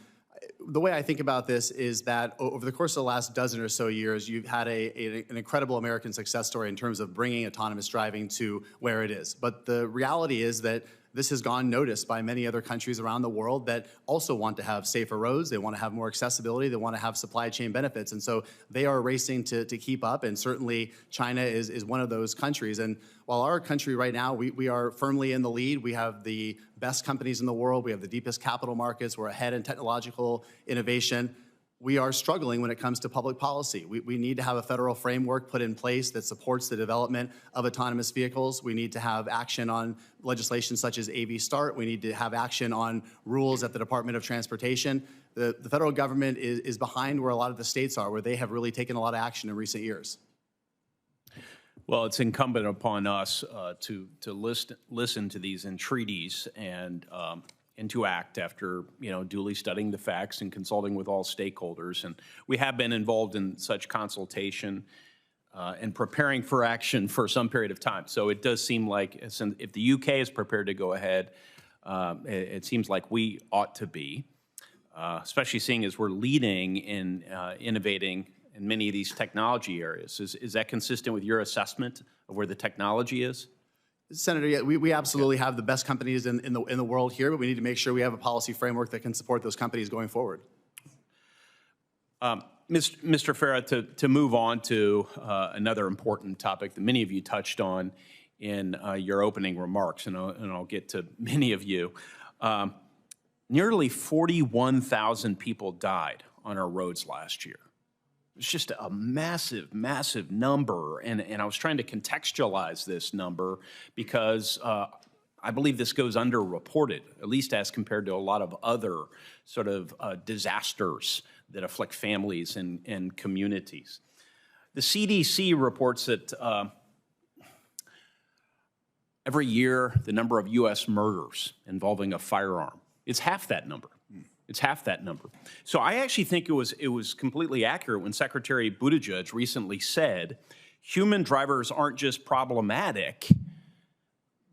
Speaker 9: The way I think about this is that over the course of the last dozen or so years, you've had an incredible American success story in terms of bringing autonomous driving to where it is. But the reality is that this has gone noticed by many other countries around the world that also want to have safer roads, they want to have more accessibility, they want to have supply chain benefits. And so they are racing to keep up, and certainly China is one of those countries. And while our country right now, we are firmly in the lead, we have the best companies in the world, we have the deepest capital markets, we're ahead in technological innovation, we are struggling when it comes to public policy. We need to have a federal framework put in place that supports the development of autonomous vehicles. We need to have action on legislation such as AV Start. We need to have action on rules at the Department of Transportation. The federal government is behind where a lot of the states are, where they have really taken a lot of action in recent years.
Speaker 2: Well, it's incumbent upon us to listen to these entreaties and to act after, duly studying the facts and consulting with all stakeholders. And we have been involved in such consultation and preparing for action for some period of time. So it does seem like if the UK is prepared to go ahead, it seems like we ought to be, especially seeing as we're leading in innovating in many of these technology areas. Is that consistent with your assessment of where the technology is?
Speaker 9: Senator, yeah, we absolutely have the best companies in the world here, but we need to make sure we have a policy framework that can support those companies going forward.
Speaker 2: Mr. Farah, to move on to another important topic that many of you touched on in your opening remarks, and I'll get to many of you. Nearly 41,000 people died on our roads last year. It's just a massive, massive number, and I was trying to contextualize this number because I believe this goes underreported, at least as compared to a lot of other sort of disasters that afflict families and communities. The CDC reports that every year the number of U.S. murders involving a firearm is half that number. It's half that number. So I actually think it was completely accurate when Secretary Buttigieg recently said, human drivers aren't just problematic,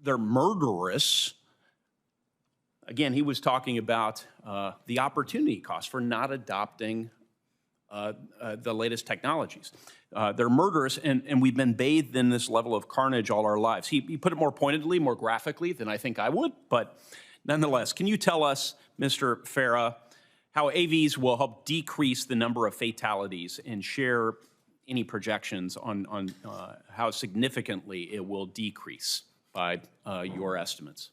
Speaker 2: they're murderous. Again, he was talking about the opportunity cost for not adopting the latest technologies. they're murderous, and we've been bathed in this level of carnage all our lives. He put it more pointedly, more graphically than I think I would, but nonetheless, can you tell us, Mr. Farah, how AVs will help decrease the number of fatalities and share any projections on how significantly it will decrease by your estimates?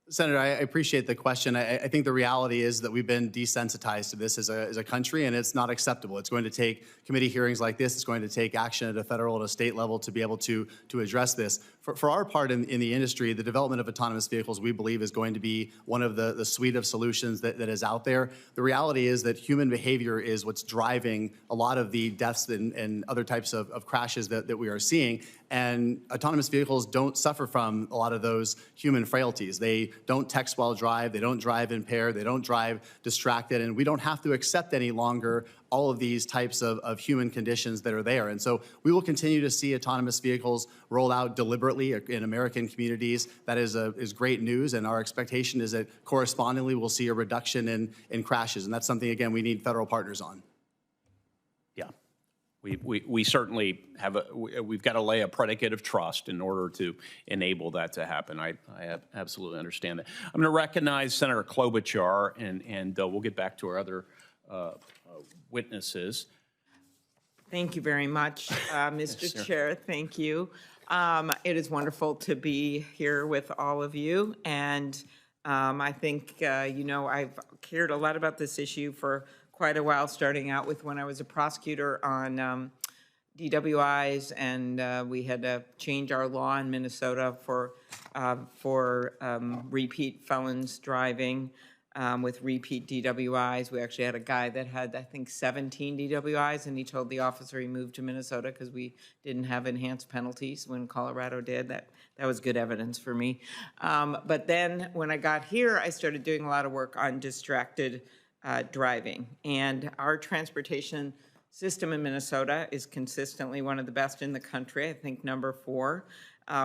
Speaker 9: Senator, I appreciate the question. I think the reality is that we've been desensitized to this as a country, and it's not acceptable. It's going to take committee hearings like this. It's going to take action at a federal and a state level to be able to address this. For our part in the industry, the development of autonomous vehicles, we believe, is going to be one of the suite of solutions that is out there. The reality is that human behavior is what's driving a lot of the deaths and other types of crashes that we are seeing. And autonomous vehicles don't suffer from a lot of those human frailties. They don't text while drive, they don't drive impaired, they don't drive distracted, and we don't have to accept any longer all of these types of human conditions that are there. And so we will continue to see autonomous vehicles roll out deliberately in American communities. That is great news, and our expectation is that correspondingly we'll see a reduction in crashes, and that's something, again, we need federal partners on.
Speaker 2: Yeah. We certainly have we've got to lay a predicate of trust in order to enable that to happen. I absolutely understand that. I'm going to recognize Senator Klobuchar, and we'll get back to our other witnesses.
Speaker 10: Thank you very much, Mr. Chair. Thank you. It is wonderful to be here with all of you, and I think, you know, I've cared a lot about this issue for quite a while, starting out with when I was a prosecutor on DWIs, and we had to change our law in Minnesota for repeat felons driving with repeat DWIs. We actually had a guy that had, I think, 17 DWIs, and he told the officer he moved to Minnesota because we didn't have enhanced penalties when Colorado did. That was good evidence for me. But then when I got here, I started doing a lot of work on distracted driving. And our transportation system in Minnesota is consistently one of the best in the country, I think number 4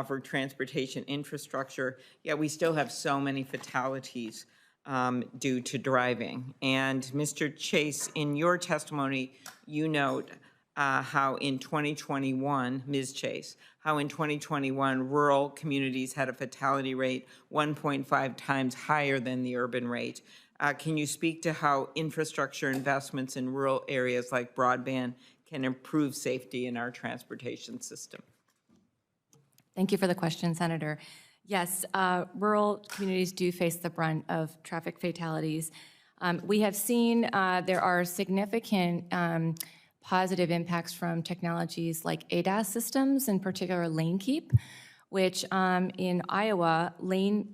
Speaker 10: for transportation infrastructure. Yet we still have so many fatalities due to driving. And Mr. Chase, in your testimony, you note how in 2021, Ms. Chase, how in 2021 rural communities had a fatality rate 1.5 times higher than the urban rate. Can you speak to how infrastructure investments in rural areas like broadband can improve safety in our transportation system?
Speaker 6: Thank you for the question, Senator. Yes, rural communities do face the brunt of traffic fatalities. We have seen there are significant positive impacts from technologies like ADAS systems, in particular lane keep, which in Iowa, lane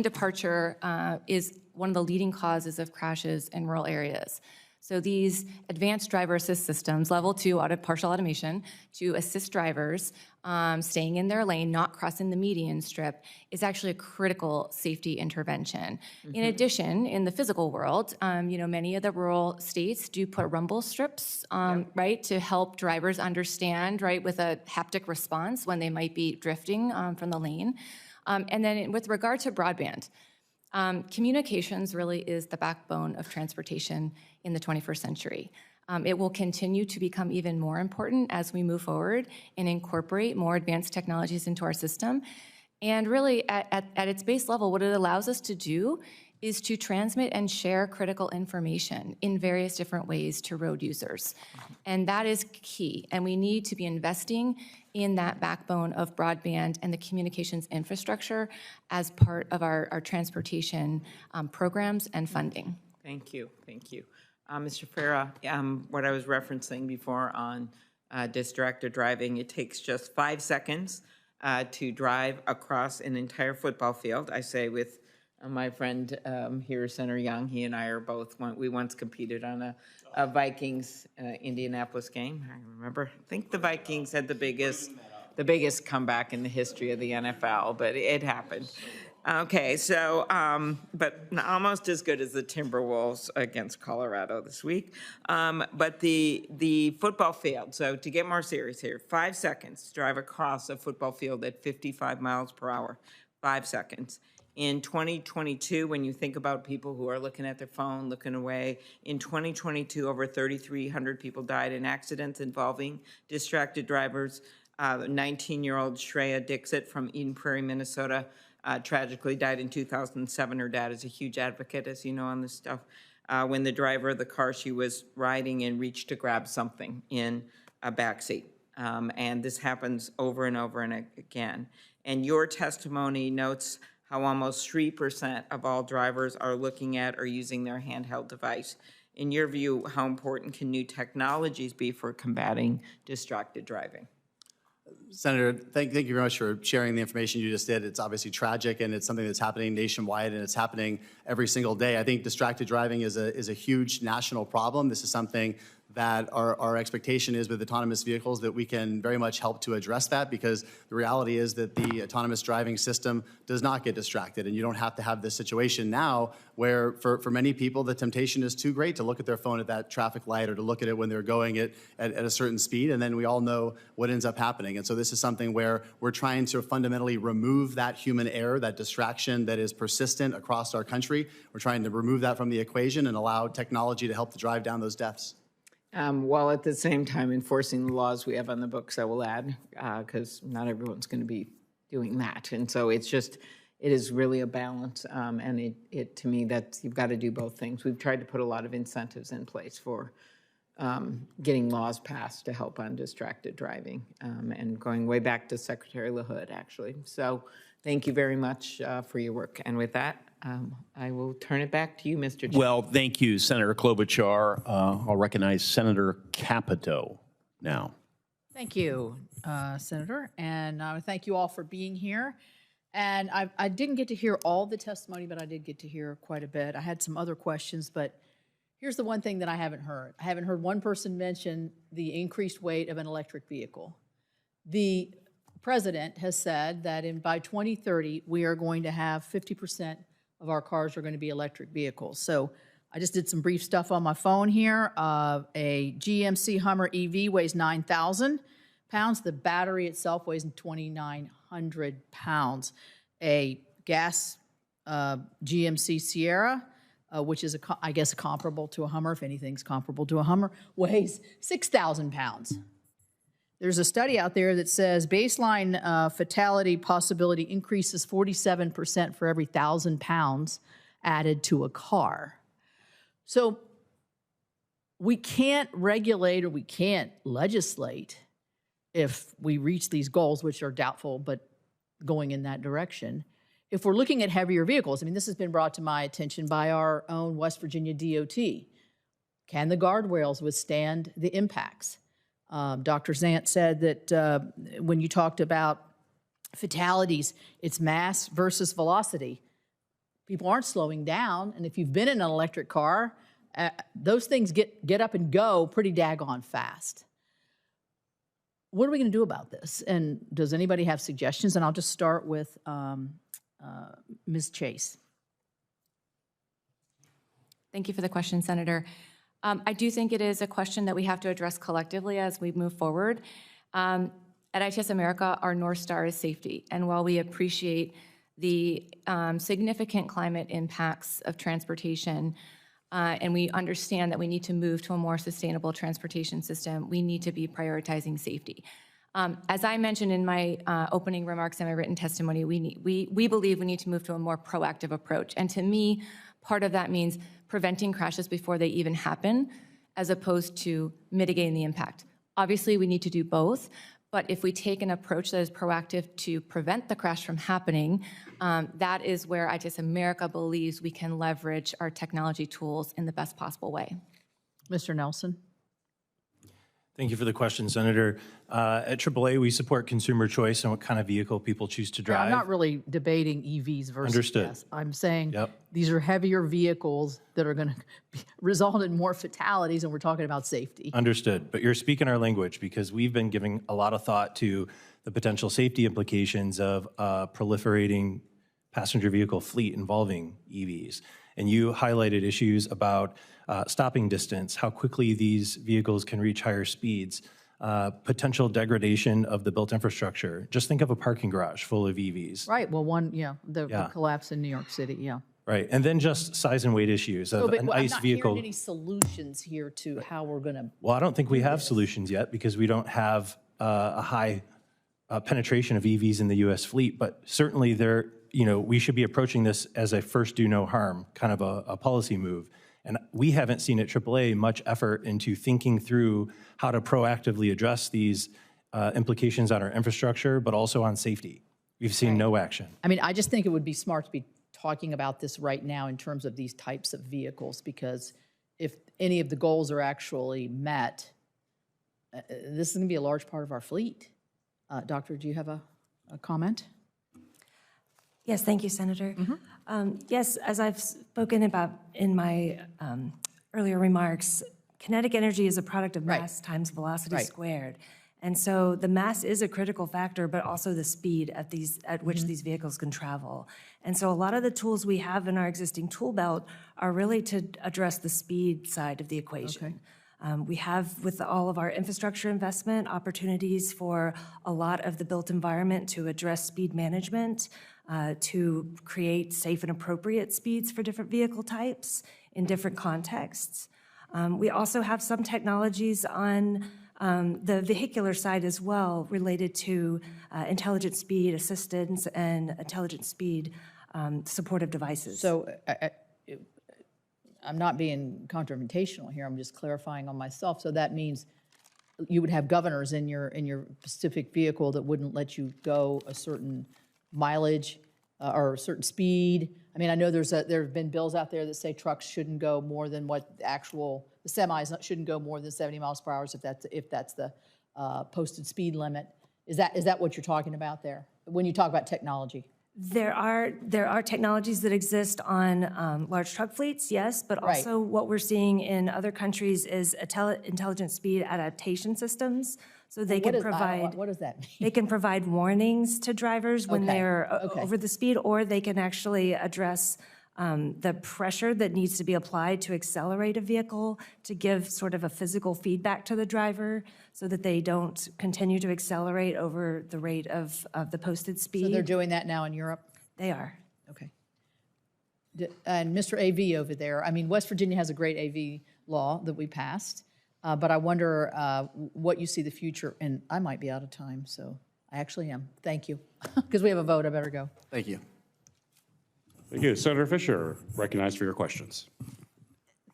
Speaker 6: departure is one of the leading causes of crashes in rural areas. So these advanced driver assist systems, level 2 partial automation, to assist drivers staying in their lane, not crossing the median strip, is actually a critical safety intervention. In addition, in the physical world, you know, many of the rural states do put rumble strips, right, to help drivers understand, right, with a haptic response when they might be drifting from the lane. And then with regard to broadband, communications really is the backbone of transportation in the 21st century. It will continue to become even more important as we move forward and incorporate more advanced technologies into our system. And really, at its base level, what it allows us to do is to transmit and share critical information in various different ways to road users. And that is key. And we need to be investing in that backbone of broadband and the communications infrastructure as part of our transportation programs and funding.
Speaker 10: Thank you. Thank you. Mr. Farah, what I was referencing before on distracted driving, it takes just 5 seconds to drive across an entire football field. I say with my friend here, Senator Young, he and I are both, we once competed on a Vikings Indianapolis game. I remember, I think the Vikings had the biggest comeback in the history of the NFL, but it happened. Okay, so, but almost as good as the Timberwolves against Colorado this week. But the football field, so to get more serious here, 5 seconds to drive across a football field at 55 miles per hour, 5 seconds. In 2022, when you think about people who are looking at their phone, looking away, in 2022, over 3,300 people died in accidents involving distracted drivers. 19-year-old Shreya Dixit from Eden Prairie, Minnesota, tragically died in 2007. Her dad is a huge advocate, as you know, on this stuff, when the driver of the car she was riding in reached to grab something in a backseat. And this happens over and over and again. And your testimony notes how almost 3% of all drivers are looking at or using their handheld device. In your view, how important can new technologies be for combating distracted driving?
Speaker 9: Senator, thank you very much for sharing the information you just did. It's obviously tragic, and it's something that's happening nationwide, and it's happening every single day. I think distracted driving is a huge national problem. This is something that our expectation is with autonomous vehicles that we can very much help to address that, because the reality is that the autonomous driving system does not get distracted, and you don't have to have this situation now where for many people the temptation is too great to look at their phone at that traffic light or to look at it when they're going at a certain speed, and then we all know what ends up happening. And so this is something where we're trying to fundamentally remove that human error, that distraction that is persistent across our country. We're trying to remove that from the equation and allow technology to help to drive down those deaths.
Speaker 10: While at the same time enforcing the laws we have on the books, I will add, because not everyone's going to be doing that. And so it is really a balance. And to me, that you've got to do both things. We've tried to put a lot of incentives in place for getting laws passed to help on distracted driving, and going way back to Secretary LaHood, actually. So thank you very much for your work. And with that, I will turn it back to you, Mr. Chair.
Speaker 2: Well, thank you, Senator Klobuchar. I'll recognize Senator Capito now.
Speaker 11: Thank you, Senator, and thank you all for being here. And I didn't get to hear all the testimony, but I did get to hear quite a bit. I had some other questions, but here's the one thing that I haven't heard. I haven't heard one person mention the increased weight of an electric vehicle. The president has said that by 2030, we are going to have 50% of our cars are going to be electric vehicles. So I just did some brief stuff on my phone here. A GMC Hummer EV weighs 9,000 pounds. The battery itself weighs 2,900 pounds. A gas GMC Sierra, which is, I guess, comparable to a Hummer, if anything's comparable to a Hummer, weighs 6,000 pounds. There's a study out there that says baseline fatality possibility increases 47% for every 1,000 pounds added to a car. So we can't regulate or we can't legislate if we reach these goals, which are doubtful, but going in that direction. If we're looking at heavier vehicles, I mean, this has been brought to my attention by our own West Virginia DOT. Can the guardrails withstand the impacts? Dr. Zant said that when you talked about fatalities, it's mass versus velocity. People aren't slowing down, and if you've been in an electric car, those things get up and go pretty daggone fast. What are we going to do about this? And does anybody have suggestions? And I'll just start with Ms. Chase.
Speaker 6: Thank you for the question, Senator. I do think it is a question that we have to address collectively as we move forward. At ITS America, our North Star is safety. And while we appreciate the significant climate impacts of transportation, and we understand that we need to move to a more sustainable transportation system, we need to be prioritizing safety. As I mentioned in my opening remarks and my written testimony, we believe we need to move to a more proactive approach. And to me, part of that means preventing crashes before they even happen, as opposed to mitigating the impact. Obviously, we need to do both, but if we take an approach that is proactive to prevent the crash from happening, that is where ITS America believes we can leverage our technology tools in the best possible way.
Speaker 11: Mr. Nelson.
Speaker 7: Thank you for the question, Senator. At AAA, we support consumer choice on what kind of vehicle people choose to drive.
Speaker 11: I'm not really debating EVs versus
Speaker 7: Understood.
Speaker 11: gas. I'm saying
Speaker 7: Yep.
Speaker 11: these are heavier vehicles that are going to result in more fatalities, and we're talking about safety.
Speaker 7: Understood, but you're speaking our language because we've been giving a lot of thought to the potential safety implications of proliferating passenger vehicle fleet involving EVs. And you highlighted issues about stopping distance, how quickly these vehicles can reach higher speeds. potential degradation of the built infrastructure. Just think of a parking garage full of EVs.
Speaker 11: Right, well, the collapse in New York City, yeah.
Speaker 7: Right, and then just size and weight issues of an
Speaker 11: I'm
Speaker 7: ICE
Speaker 11: not
Speaker 7: vehicle.
Speaker 11: hearing any solutions here to how we're going to.
Speaker 7: Well, I don't think we have solutions yet because we don't have a high penetration of EVs in the U.S. fleet, but certainly we should be approaching this as a first do no harm kind of a policy move. And we haven't seen at AAA much effort into thinking through how to proactively address these implications on our infrastructure, but also on safety. We've seen no action.
Speaker 11: I mean, I just think it would be smart to be talking about this right now in terms of these types of vehicles, because if any of the goals are actually met, this is going to be a large part of our fleet. Doctor, do you have a comment?
Speaker 8: Yes, thank you, Senator. Yes, as I've spoken about in my earlier remarks, kinetic energy is a product of mass times velocity squared. And so the mass is a critical factor, but also the speed at which these vehicles can travel. And so a lot of the tools we have in our existing tool belt are really to address the speed side of the equation. We have, with all of our infrastructure investment, opportunities for a lot of the built environment to address speed management, to create safe and appropriate speeds for different vehicle types in different contexts. We also have some technologies on the vehicular side as well related to intelligent speed assistance and intelligent speed supportive devices.
Speaker 11: So I'm not being confrontational here, I'm just clarifying on myself. So that means you would have governors in your specific vehicle that wouldn't let you go a certain mileage or a certain speed. I mean, I know there have been bills out there that say trucks shouldn't go more than what the semis shouldn't go more than 70 miles per hour if that's the posted speed limit. Is that what you're talking about there when you talk about technology?
Speaker 8: There are technologies that exist on large truck fleets, yes, but also what we're seeing in other countries is intelligent speed adaptation systems. So they can provide.
Speaker 11: What does that mean?
Speaker 8: They can provide warnings to drivers when they're over the speed, or they can actually address the pressure that needs to be applied to accelerate a vehicle to give sort of a physical feedback to the driver so that they don't continue to accelerate over the rate of the posted speed.
Speaker 11: So they're doing that now in Europe?
Speaker 8: They are.
Speaker 11: Okay. And Mr. AV over there, I mean, West Virginia has a great AV law that we passed, but I wonder what you see the future, and I might be out of time, so I actually am. Thank you. Because we have a vote, I better go.
Speaker 9: Thank you.
Speaker 1: Thank you. Senator Fisher, recognized for your questions.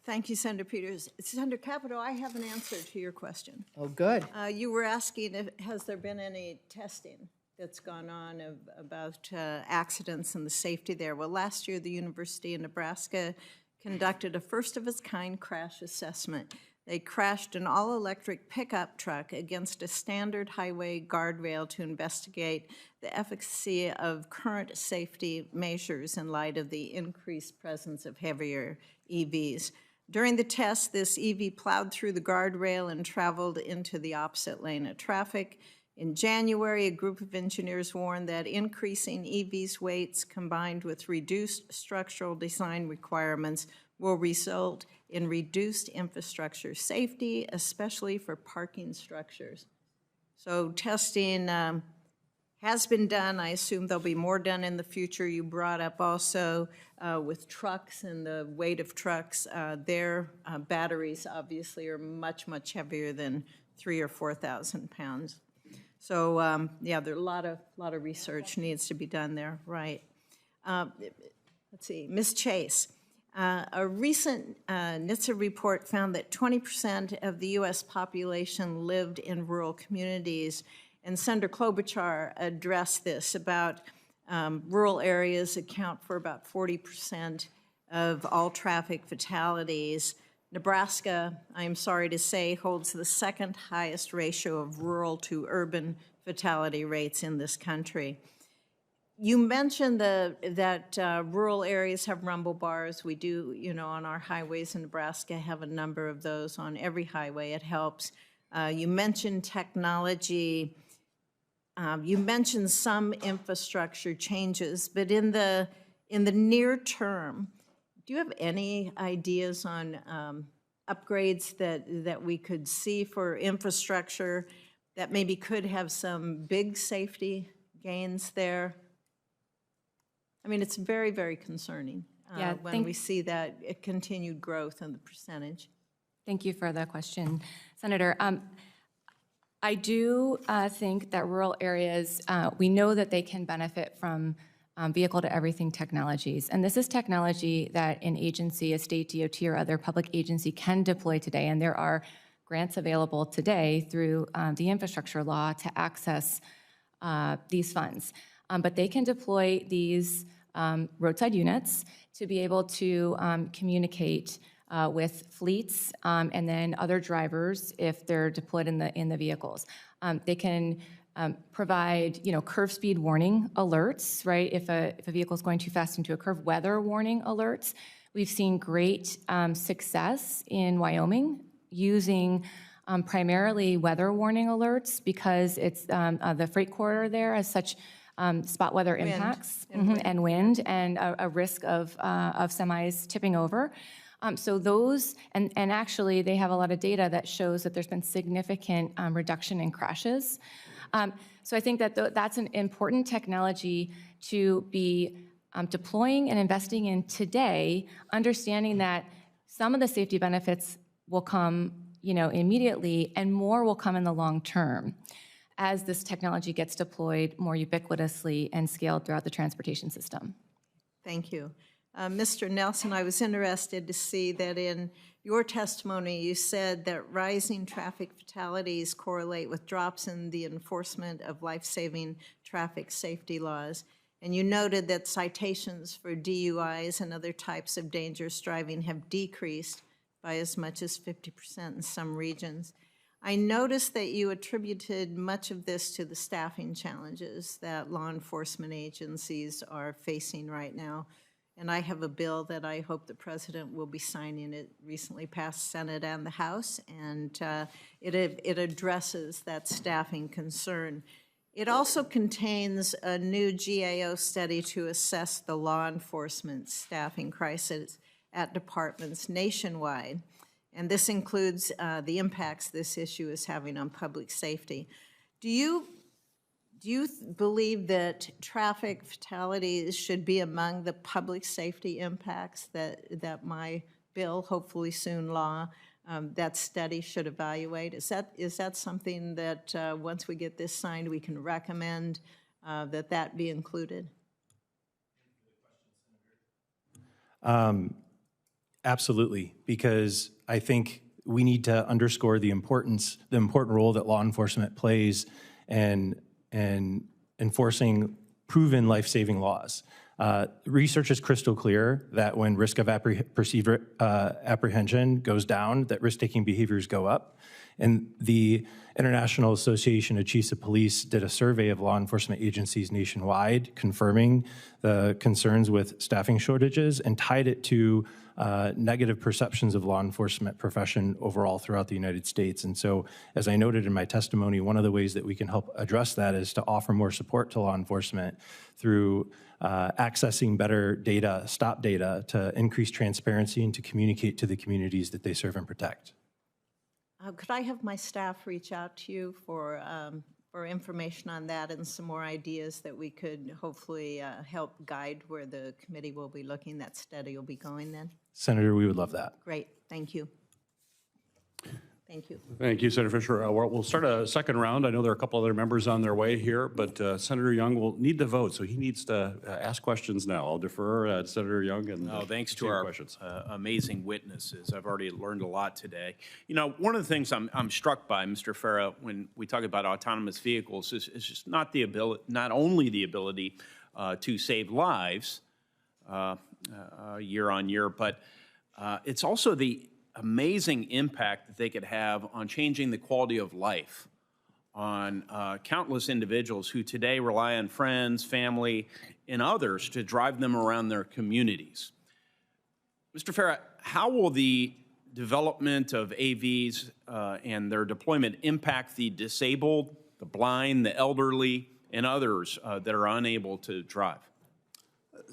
Speaker 12: Thank you, Senator Peters. Senator Capito, I have an answer to your question.
Speaker 11: Oh, good.
Speaker 12: You were asking, has there been any testing that's gone on about accidents and the safety there? Well, last year, the University of Nebraska conducted a first-of-its-kind crash assessment. They crashed an all-electric pickup truck against a standard highway guardrail to investigate the efficacy of current safety measures in light of the increased presence of heavier EVs. During the test, this EV plowed through the guardrail and traveled into the opposite lane of traffic. In January, a group of engineers warned that increasing EVs' weights combined with reduced structural design requirements will result in reduced infrastructure safety, especially for parking structures. So testing has been done. I assume there'll be more done in the future. You brought up also with trucks and the weight of trucks. Their batteries obviously are much, much heavier than 3,000 or 4,000 pounds. So yeah, there are a lot of research needs to be done there, right? Let's see, Ms. Chase. A recent NHTSA report found that 20% of the U.S. population lived in rural communities, and Senator Klobuchar addressed this about rural areas account for about 40% of all traffic fatalities. Nebraska, I'm sorry to say, holds the second highest ratio of rural to urban fatality rates in this country. You mentioned that rural areas have rumble bars. We do, on our highways in Nebraska, have a number of those on every highway. It helps. You mentioned technology. You mentioned some infrastructure changes, but in the near term, do you have any ideas on upgrades that we could see for infrastructure that maybe could have some big safety gains there? I mean, it's very, very concerning
Speaker 6: Yeah,
Speaker 12: when we see that continued growth in the percentage.
Speaker 6: Thank you for the question, Senator. I do think that rural areas, we know that they can benefit from vehicle-to-everything technologies. And this is technology that an agency, a state DOT or other public agency can deploy today. And there are grants available today through the infrastructure law to access these funds. But they can deploy these roadside units to be able to communicate with fleets and then other drivers if they're deployed in the vehicles. They can provide, curve speed warning alerts, right? If a vehicle is going too fast into a curve, weather warning alerts. We've seen great success in Wyoming using primarily weather warning alerts because it's the freight corridor there has such spot weather impacts and wind and a risk of semis tipping over. So those, and actually they have a lot of data that shows that there's been significant reduction in crashes. So I think that that's an important technology to be deploying and investing in today, understanding that some of the safety benefits will come, immediately, and more will come in the long term as this technology gets deployed more ubiquitously and scaled throughout the transportation system.
Speaker 12: Thank you. Mr. Nelson, I was interested to see that in your testimony, you said that rising traffic fatalities correlate with drops in the enforcement of life-saving traffic safety laws. And you noted that citations for DUIs and other types of dangerous driving have decreased by as much as 50% in some regions. I noticed that you attributed much of this to the staffing challenges that law enforcement agencies are facing right now. And I have a bill that I hope the President will be signing. It recently passed Senate and the House, and it addresses that staffing concern. It also contains a new GAO study to assess the law enforcement staffing crisis at departments nationwide. And this includes the impacts this issue is having on public safety. Do you believe that traffic fatalities should be among the public safety impacts that my bill, hopefully soon law, that study should evaluate? Is that something that once we get this signed, we can recommend that be included?
Speaker 7: Absolutely, because I think we need to underscore the important role that law enforcement plays in enforcing proven life-saving laws. Research is crystal clear that when risk of perceived apprehension goes down, that risk-taking behaviors go up. And the International Association of Chiefs of Police did a survey of law enforcement agencies nationwide, confirming the concerns with staffing shortages and tied it to negative perceptions of law enforcement profession overall throughout the United States. And so, as I noted in my testimony, one of the ways that we can help address that is to offer more support to law enforcement through accessing better data, stop data, to increase transparency and to communicate to the communities that they serve and protect.
Speaker 12: Could I have my staff reach out to you for information on that and some more ideas that we could hopefully help guide where the committee will be looking, that study will be going then?
Speaker 7: Senator, we would love that.
Speaker 12: Great, thank you. Thank you.
Speaker 1: Thank you, Senator Fisher. We'll start a second round. I know there are a couple other members on their way here, but Senator Young will need to vote, so he needs to ask questions now. I'll defer Senator Young and
Speaker 2: thanks to our amazing witnesses. I've already learned a lot today. One of the things I'm struck by, Mr. Farah, when we talk about autonomous vehicles is just not only the ability to save lives year on year, but it's also the amazing impact that they could have on changing the quality of life on countless individuals who today rely on friends, family, and others to drive them around their communities. Mr. Farah, how will the development of AVs and their deployment impact the disabled, the blind, the elderly, and others that are unable to drive?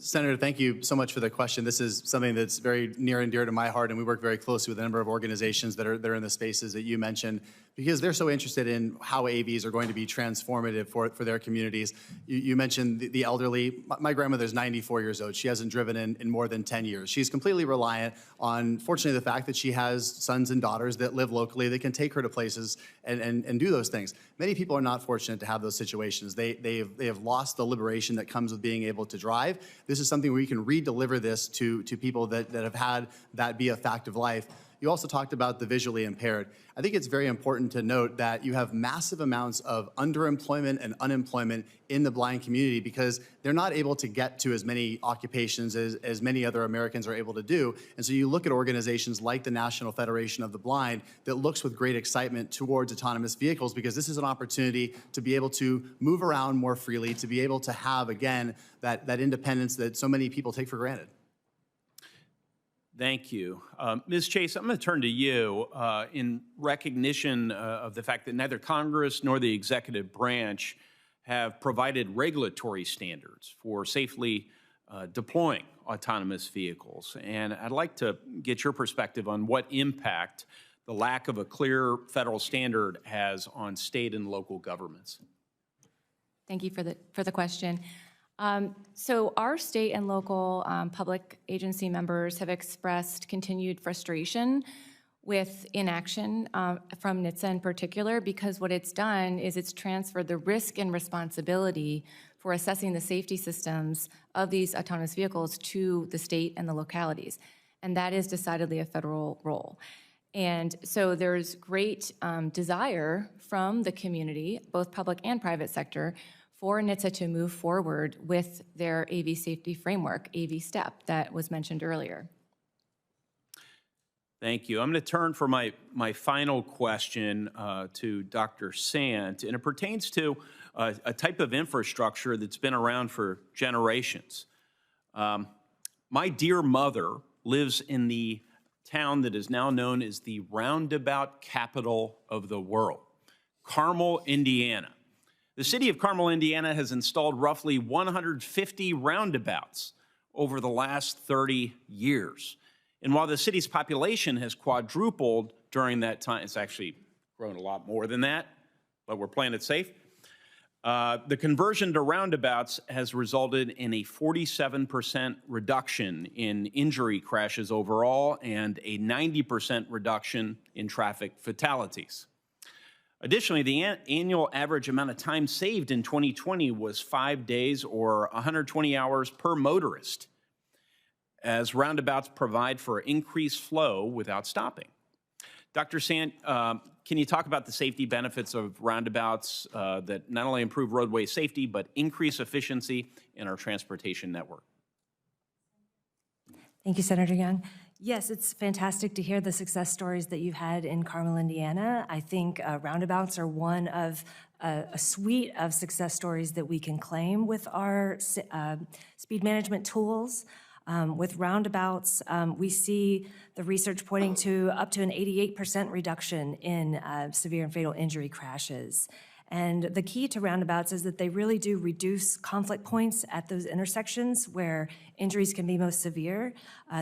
Speaker 9: Senator, thank you so much for the question. This is something that's very near and dear to my heart, and we work very closely with a number of organizations that are in the spaces that you mentioned, because they're so interested in how AVs are going to be transformative for their communities. You mentioned the elderly. My grandmother's 94 years old. She hasn't driven in more than 10 years. She's completely reliant on, fortunately, the fact that she has sons and daughters that live locally that can take her to places and do those things. Many people are not fortunate to have those situations. They have lost the liberation that comes with being able to drive. This is something where you can re-deliver this to people that have had that be a fact of life. You also talked about the visually impaired. I think it's very important to note that you have massive amounts of underemployment and unemployment in the blind community because they're not able to get to as many occupations as many other Americans are able to do. And so you look at organizations like the National Federation of the Blind that looks with great excitement towards autonomous vehicles because this is an opportunity to be able to move around more freely, to be able to have, again, that independence that so many people take for granted.
Speaker 2: Thank you. Ms. Chase, I'm going to turn to you in recognition of the fact that neither Congress nor the executive branch have provided regulatory standards for safely deploying autonomous vehicles. And I'd like to get your perspective on what impact the lack of a clear federal standard has on state and local governments.
Speaker 6: Thank you for the question. So our state and local public agency members have expressed continued frustration with inaction from NHTSA in particular, because what it's done is it's transferred the risk and responsibility for assessing the safety systems of these autonomous vehicles to the state and the localities. And that is decidedly a federal role. And so there's great desire from the community, both public and private sector, for NHTSA to move forward with their AV safety framework, AV STEP, that was mentioned earlier.
Speaker 2: Thank you. I'm going to turn for my final question to Dr. Sant, and it pertains to a type of infrastructure that's been around for generations. My dear mother lives in the town that is now known as the roundabout capital of the world, Carmel, Indiana. The city of Carmel, Indiana has installed roughly 150 roundabouts over the last 30 years. And while the city's population has quadrupled during that time, it's actually grown a lot more than that, but we're playing it safe. The conversion to roundabouts has resulted in a 47% reduction in injury crashes overall and a 90% reduction in traffic fatalities. Additionally, the annual average amount of time saved in 2020 was 5 days or 120 hours per motorist, as roundabouts provide for increased flow without stopping. Dr. Sant, can you talk about the safety benefits of roundabouts that not only improve roadway safety, but increase efficiency in our transportation network?
Speaker 8: Thank you, Senator Young. Yes, it's fantastic to hear the success stories that you've had in Carmel, Indiana. I think roundabouts are one of a suite of success stories that we can claim with our speed management tools. With roundabouts, we see the research pointing to up to an 88% reduction in severe and fatal injury crashes. And the key to roundabouts is that they really do reduce conflict points at those intersections where injuries can be most severe.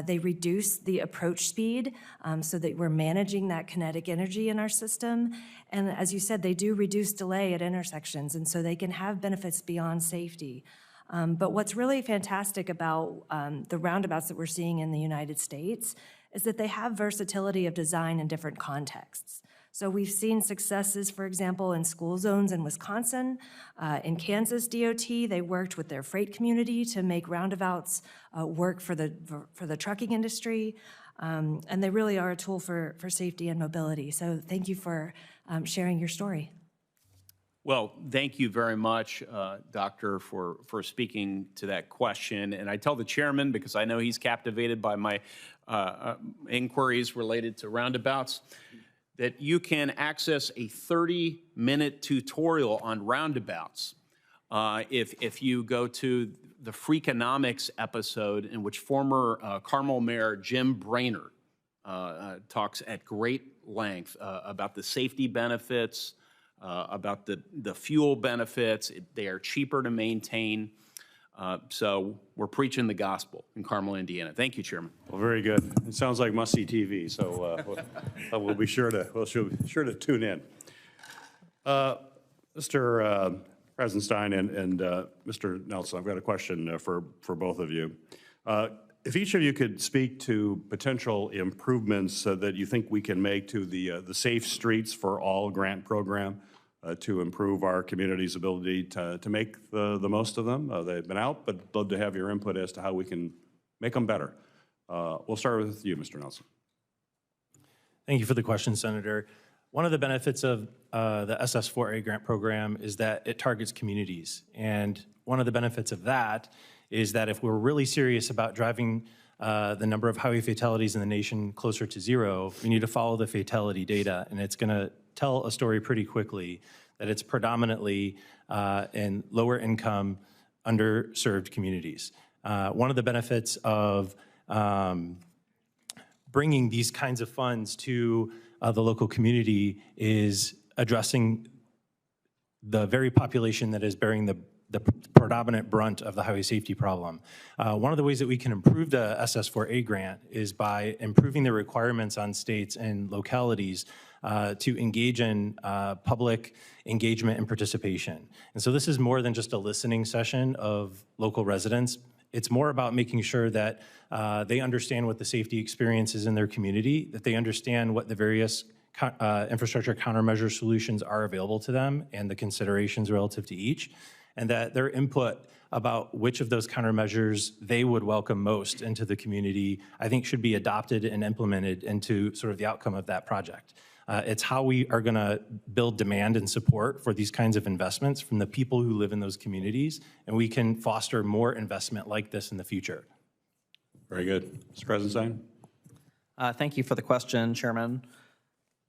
Speaker 8: They reduce the approach speed so that we're managing that kinetic energy in our system. And as you said, they do reduce delay at intersections, and so they can have benefits beyond safety. But what's really fantastic about the roundabouts that we're seeing in the United States is that they have versatility of design in different contexts. So we've seen successes, for example, in school zones in Wisconsin. In Kansas DOT, they worked with their freight community to make roundabouts work for the trucking industry. And they really are a tool for safety and mobility. So thank you for sharing your story.
Speaker 2: Well, thank you very much, Doctor, for speaking to that question. And I tell the chairman, because I know he's captivated by my inquiries related to roundabouts, that you can access a 30-minute tutorial on roundabouts if you go to the Freakonomics episode, in which former Carmel Mayor Jim Brainerd talks at great length about the safety benefits, about the fuel benefits. They are cheaper to maintain. So we're preaching the gospel in Carmel, Indiana. Thank you, Chairman.
Speaker 1: Well, very good. It sounds like must-see TV, so we'll be sure to tune in. Mr. Reisenstein and Mr. Nelson, I've got a question for both of you. If each of you could speak to potential improvements that you think we can make to the Safe Streets for All grant program to improve our community's ability to make the most of them. They've been out, but love to have your input as to how we can make them better. We'll start with you, Mr. Nelson.
Speaker 7: Thank you for the question, Senator. One of the benefits of the SS4A grant program is that it targets communities. And one of the benefits of that is that if we're really serious about driving the number of highway fatalities in the nation closer to zero, we need to follow the fatality data. And it's going to tell a story pretty quickly that it's predominantly in lower income, underserved communities. One of the benefits of bringing these kinds of funds to the local community is addressing the very population that is bearing the predominant brunt of the highway safety problem. One of the ways that we can improve the SS4A grant is by improving the requirements on states and localities to engage in public engagement and participation. And so this is more than just a listening session of local residents. It's more about making sure that they understand what the safety experience is in their community, that they understand what the various infrastructure countermeasure solutions are available to them and the considerations relative to each, and that their input about which of those countermeasures they would welcome most into the community, I think should be adopted and implemented into sort of the outcome of that project. It's how we are going to build demand and support for these kinds of investments from the people who live in those communities, and we can foster more investment like this in the future.
Speaker 1: Very good. Mr. Reisenstein?
Speaker 5: Thank you for the question, Chairman.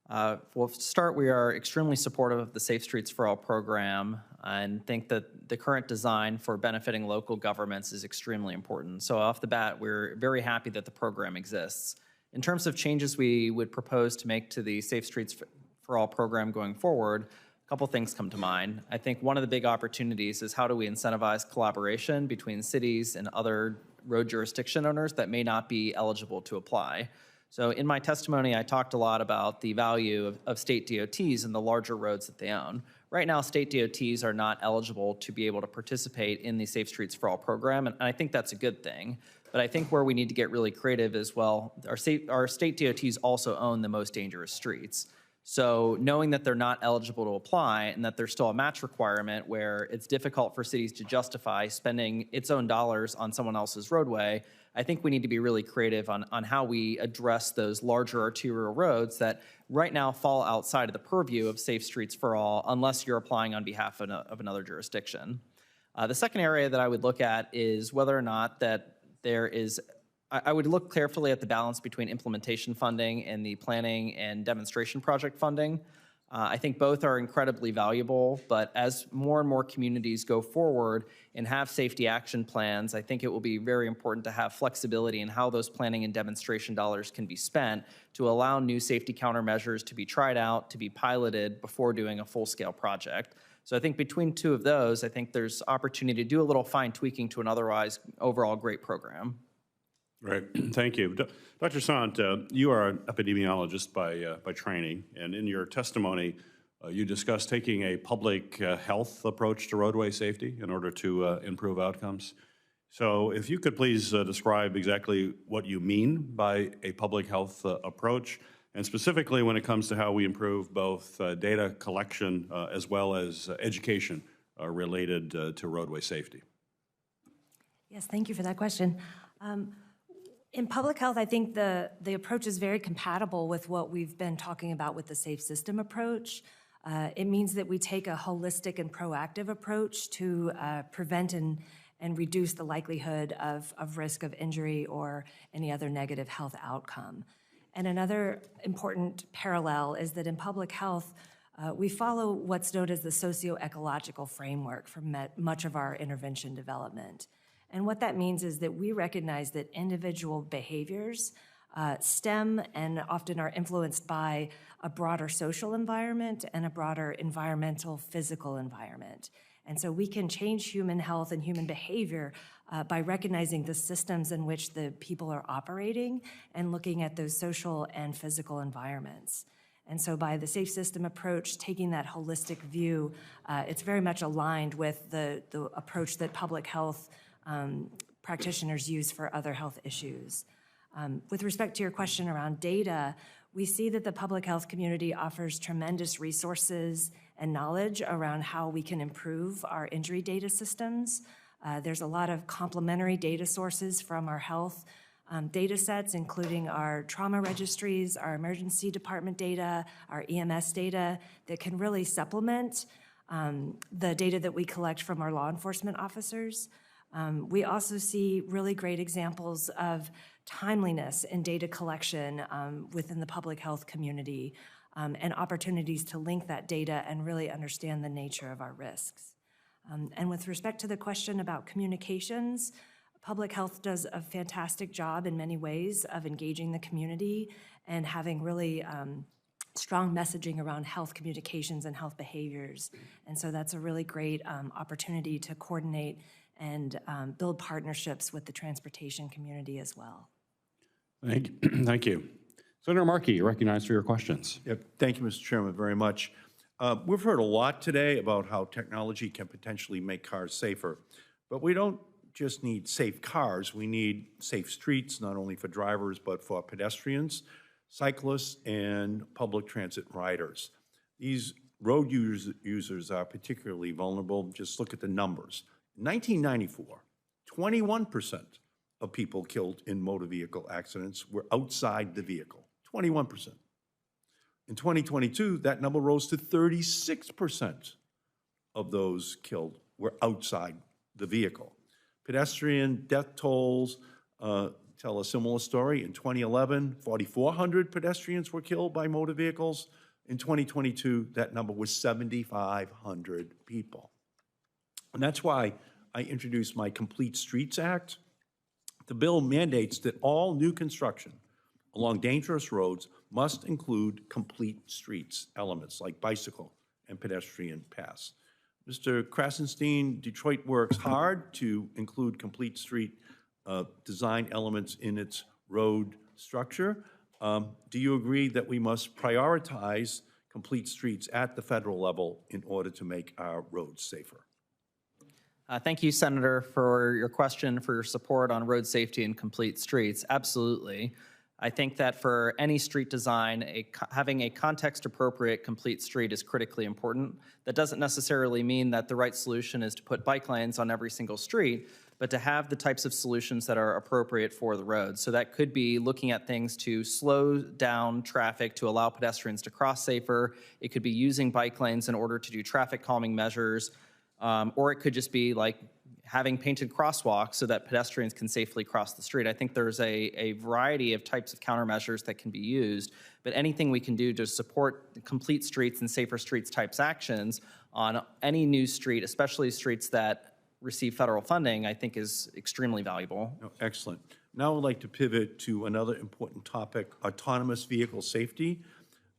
Speaker 5: Well, to start, we are extremely supportive of the Safe Streets for All program and think that the current design for benefiting local governments is extremely important. So off the bat, we're very happy that the program exists. In terms of changes we would propose to make to the Safe Streets for All program going forward, a couple things come to mind. I think one of the big opportunities is how do we incentivize collaboration between cities and other road jurisdiction owners that may not be eligible to apply. So in my testimony, I talked a lot about the value of state DOTs and the larger roads that they own. Right now, state DOTs are not eligible to be able to participate in the Safe Streets for All program, and I think that's a good thing. But I think where we need to get really creative is, well, our state DOTs also own the most dangerous streets. So knowing that they're not eligible to apply and that there's still a match requirement where it's difficult for cities to justify spending its own dollars on someone else's roadway, I think we need to be really creative on how we address those larger arterial roads that right now fall outside of the purview of Safe Streets for All unless you're applying on behalf of another jurisdiction. The second area that I would look at is whether or not that there is, I would look carefully at the balance between implementation funding and the planning and demonstration project funding. I think both are incredibly valuable, but as more and more communities go forward and have safety action plans, I think it will be very important to have flexibility in how those planning and demonstration dollars can be spent to allow new safety countermeasures to be tried out, to be piloted before doing a full-scale project. So I think between two of those, I think there's opportunity to do a little fine tweaking to an otherwise overall great program.
Speaker 1: Right, thank you. Dr. Sant, you are an epidemiologist by training, and in your testimony, you discussed taking a public health approach to roadway safety in order to improve outcomes. So if you could please describe exactly what you mean by a public health approach, and specifically when it comes to how we improve both data collection as well as education related to roadway safety.
Speaker 8: Yes, thank you for that question. In public health, I think the approach is very compatible with what we've been talking about with the safe system approach. It means that we take a holistic and proactive approach to prevent and reduce the likelihood of risk of injury or any other negative health outcome. And another important parallel is that in public health, we follow what's known as the socio-ecological framework for much of our intervention development. And what that means is that we recognize that individual behaviors stem and often are influenced by a broader social environment and a broader environmental physical environment. And so we can change human health and human behavior by recognizing the systems in which the people are operating and looking at those social and physical environments. And so by the safe system approach, taking that holistic view, it's very much aligned with the approach that public health practitioners use for other health issues. With respect to your question around data, we see that the public health community offers tremendous resources and knowledge around how we can improve our injury data systems. There's a lot of complementary data sources from our health data sets, including our trauma registries, our emergency department data, our EMS data, that can really supplement the data that we collect from our law enforcement officers. We also see really great examples of timeliness in data collection within the public health community and opportunities to link that data and really understand the nature of our risks. And with respect to the question about communications, public health does a fantastic job in many ways of engaging the community and having really strong messaging around health communications and health behaviors. And so that's a really great opportunity to coordinate and build partnerships with the transportation community as well.
Speaker 1: Thank you. Senator Markey, you're recognized for your questions.
Speaker 13: Yep. Thank you, Mr. Chairman, very much. We've heard a lot today about how technology can potentially make cars safer, but we don't just need safe cars, we need safe streets, not only for drivers, but for pedestrians, cyclists, and public transit riders. These road users are particularly vulnerable. Just look at the numbers. In 1994, 21% of people killed in motor vehicle accidents were outside the vehicle, 21%. In 2022, that number rose to 36% of those killed were outside the vehicle. Pedestrian death tolls tell a similar story. In 2011, 4,400 pedestrians were killed by motor vehicles. In 2022, that number was 7,500 people. And that's why I introduced my Complete Streets Act. The bill mandates that all new construction along dangerous roads must include complete streets elements like bicycle and pedestrian paths. Mr. Krasenstein, Detroit works hard to include complete street design elements in its road structure. Do you agree that we must prioritize complete streets at the federal level in order to make our roads safer?
Speaker 5: Thank you, Senator, for your question, for your support on road safety and complete streets. Absolutely. I think that for any street design, having a context-appropriate complete street is critically important. That doesn't necessarily mean that the right solution is to put bike lanes on every single street, but to have the types of solutions that are appropriate for the road. So that could be looking at things to slow down traffic to allow pedestrians to cross safer. It could be using bike lanes in order to do traffic calming measures, or it could just be like having painted crosswalks so that pedestrians can safely cross the street. I think there's a variety of types of countermeasures that can be used, but anything we can do to support complete streets and safer streets types actions on any new street, especially streets that receive federal funding, I think is extremely valuable.
Speaker 13: Oh, excellent. Now I'd like to pivot to another important topic, autonomous vehicle safety.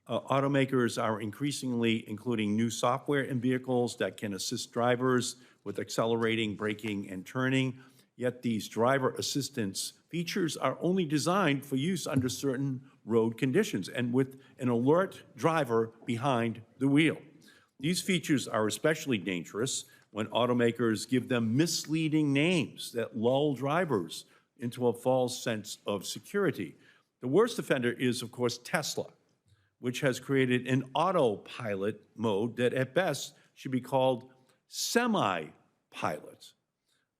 Speaker 13: Automakers are increasingly including new software in vehicles that can assist drivers with accelerating, braking, and turning. Yet these driver assistance features are only designed for use under certain road conditions and with an alert driver behind the wheel. These features are especially dangerous when automakers give them misleading names that lull drivers into a false sense of security. The worst offender is, of course, Tesla, which has created an autopilot mode that at best should be called semi-pilot.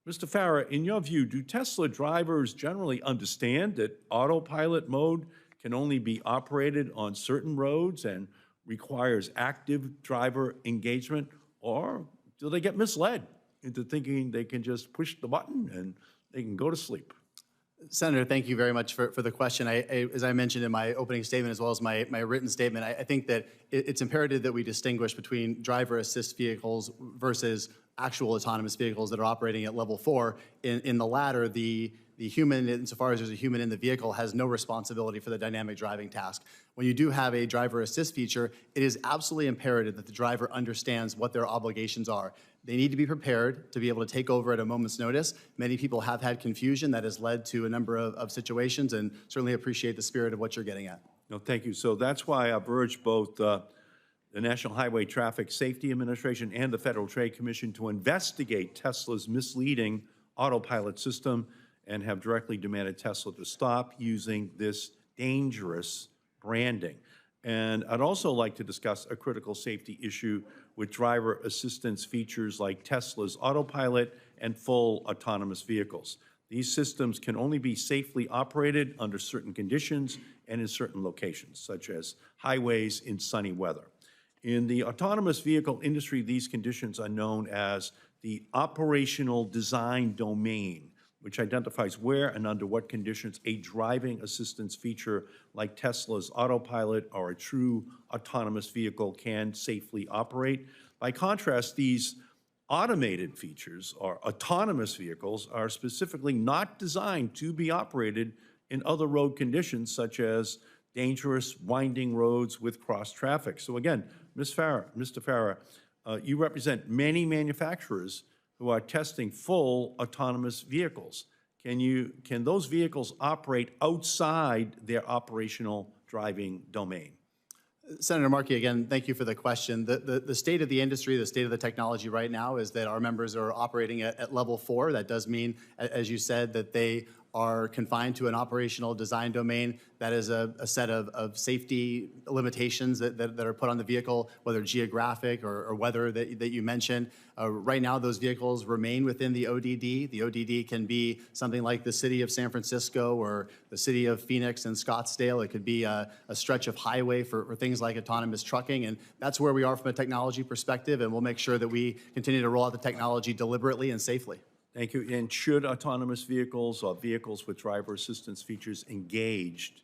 Speaker 13: Mr. Farah, in your view, do Tesla drivers generally understand that autopilot mode can only be operated on certain roads and requires active driver engagement, or do they get misled into thinking they can just push the button and they can go to sleep?
Speaker 9: Senator, thank you very much for the question. As I mentioned in my opening statement as well as my written statement, I think that it's imperative that we distinguish between driver assist vehicles versus actual autonomous vehicles that are operating at level 4. In the latter, the human, insofar as there's a human in the vehicle, has no responsibility for the dynamic driving task. When you do have a driver assist feature, it is absolutely imperative that the driver understands what their obligations are. They need to be prepared to be able to take over at a moment's notice. Many people have had confusion that has led to a number of situations, and certainly appreciate the spirit of what you're getting at.
Speaker 13: No, thank you. So that's why I've urged both the National Highway Traffic Safety Administration and the Federal Trade Commission to investigate Tesla's misleading autopilot system and have directly demanded Tesla to stop using this dangerous branding. And I'd also like to discuss a critical safety issue with driver assistance features like Tesla's autopilot and full autonomous vehicles. These systems can only be safely operated under certain conditions and in certain locations, such as highways in sunny weather. In the autonomous vehicle industry, these conditions are known as the operational design domain, which identifies where and under what conditions a driving assistance feature like Tesla's autopilot or a true autonomous vehicle can safely operate. By contrast, these automated features or autonomous vehicles are specifically not designed to be operated in other road conditions, such as dangerous winding roads with cross traffic. So again, Mr. Farah, you represent many manufacturers who are testing full autonomous vehicles. Can those vehicles operate outside their operational driving domain?
Speaker 9: Senator Markey, again, thank you for the question. The state of the industry, the state of the technology right now is that our members are operating at level 4. That does mean, as you said, that they are confined to an operational design domain. That is a set of safety limitations that are put on the vehicle, whether geographic or weather that you mentioned. Right now, those vehicles remain within the ODD. The ODD can be something like the city of San Francisco or the city of Phoenix and Scottsdale. It could be a stretch of highway for things like autonomous trucking. And that's where we are from a technology perspective, and we'll make sure that we continue to roll out the technology deliberately and safely.
Speaker 13: Thank you. And should autonomous vehicles or vehicles with driver assistance features engaged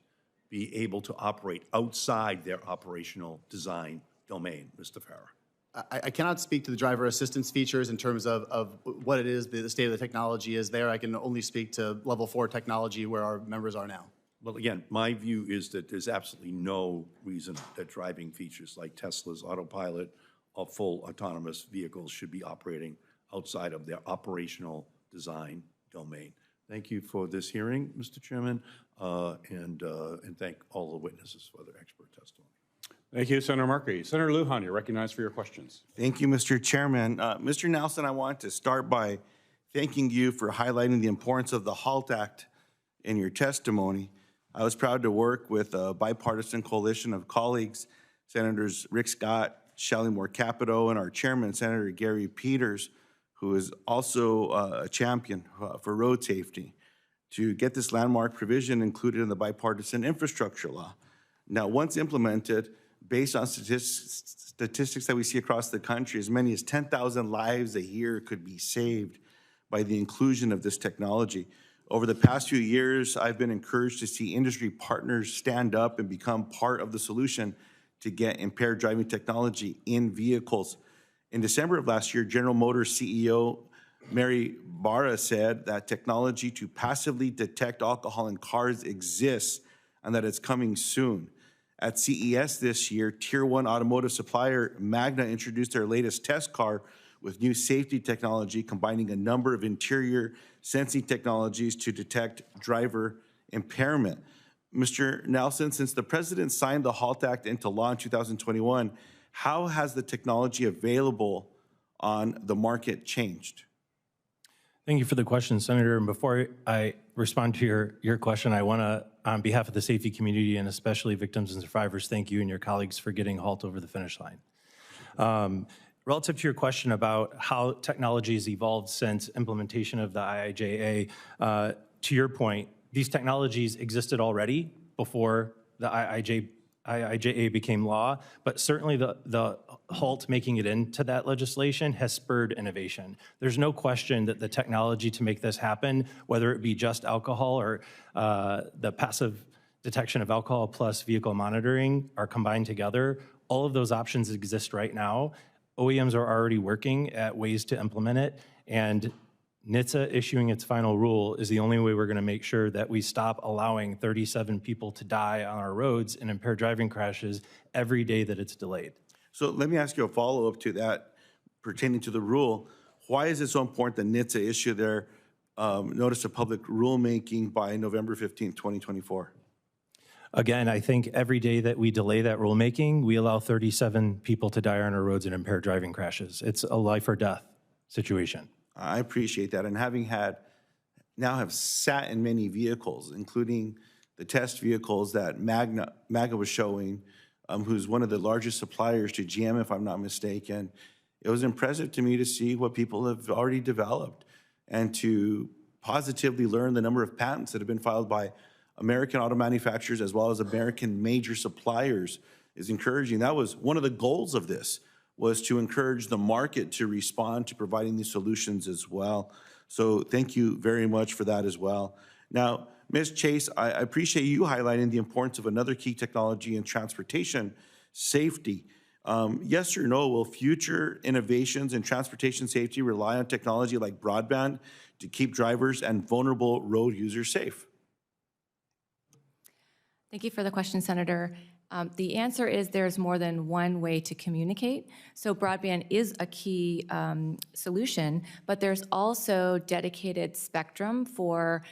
Speaker 13: be able to operate outside their operational design domain, Mr. Farah?
Speaker 9: I cannot speak to the driver assistance features in terms of what it is, the state of the technology is there. I can only speak to level 4 technology where our members are now.
Speaker 13: Well, again, my view is that there's absolutely no reason that driving features like Tesla's autopilot or full autonomous vehicles should be operating outside of their operational design domain. Thank you for this hearing, Mr. Chairman, and thank all the witnesses for their expert testimony.
Speaker 1: Thank you, Senator Markey. Senator Lujan, you're recognized for your questions.
Speaker 14: Thank you, Mr. Chairman. Mr. Nelson, I want to start by thanking you for highlighting the importance of the HALT Act in your testimony. I was proud to work with a bipartisan coalition of colleagues, Senators Rick Scott, Shelley Moore Capito, and our chairman, Senator Gary Peters, who is also a champion for road safety, to get this landmark provision included in the bipartisan infrastructure law. Now, once implemented, based on statistics that we see across the country, as many as 10,000 lives a year could be saved by the inclusion of this technology. Over the past few years, I've been encouraged to see industry partners stand up and become part of the solution to get impaired driving technology in vehicles. In December of last year, General Motors CEO Mary Barra said that technology to passively detect alcohol in cars exists and that it's coming soon. At CES this year, Tier 1 automotive supplier Magna introduced their latest test car with new safety technology combining a number of interior sensing technologies to detect driver impairment. Mr. Nelson, since the President signed the HALT Act into law in 2021, how has the technology available on the market changed?
Speaker 7: Thank you for the question, Senator. And before I respond to your question, I want to, on behalf of the safety community and especially victims and survivors, thank you and your colleagues for getting HALT over the finish line. Relative to your question about how technology has evolved since implementation of the IIJA, to your point, these technologies existed already before the IIJA became law, but certainly the HALT making it into that legislation has spurred innovation. There's no question that the technology to make this happen, whether it be just alcohol or the passive detection of alcohol plus vehicle monitoring are combined together, all of those options exist right now. OEMs are already working at ways to implement it, and NHTSA issuing its final rule is the only way we're going to make sure that we stop allowing 37 people to die on our roads in impaired driving crashes every day that it's delayed.
Speaker 14: So let me ask you a follow-up to that pertaining to the rule. Why is it so important that NHTSA issue their notice of public rulemaking by November 15th, 2024?
Speaker 7: Again, I think every day that we delay that rulemaking, we allow 37 people to die on our roads in impaired driving crashes. It's a life or death situation.
Speaker 14: I appreciate that. And having now have sat in many vehicles, including the test vehicles that MAGA was showing, who's one of the largest suppliers to GM, if I'm not mistaken, it was impressive to me to see what people have already developed and to positively learn the number of patents that have been filed by American auto manufacturers as well as American major suppliers is encouraging. That was one of the goals of this, was to encourage the market to respond to providing these solutions as well. So thank you very much for that as well. Now, Ms. Chase, I appreciate you highlighting the importance of another key technology in transportation safety. Yes or no, will future innovations in transportation safety rely on technology like broadband to keep drivers and vulnerable road users safe?
Speaker 6: Thank you for the question, Senator. The answer is there's more than one way to communicate. So broadband is a key solution, but there's also dedicated spectrum for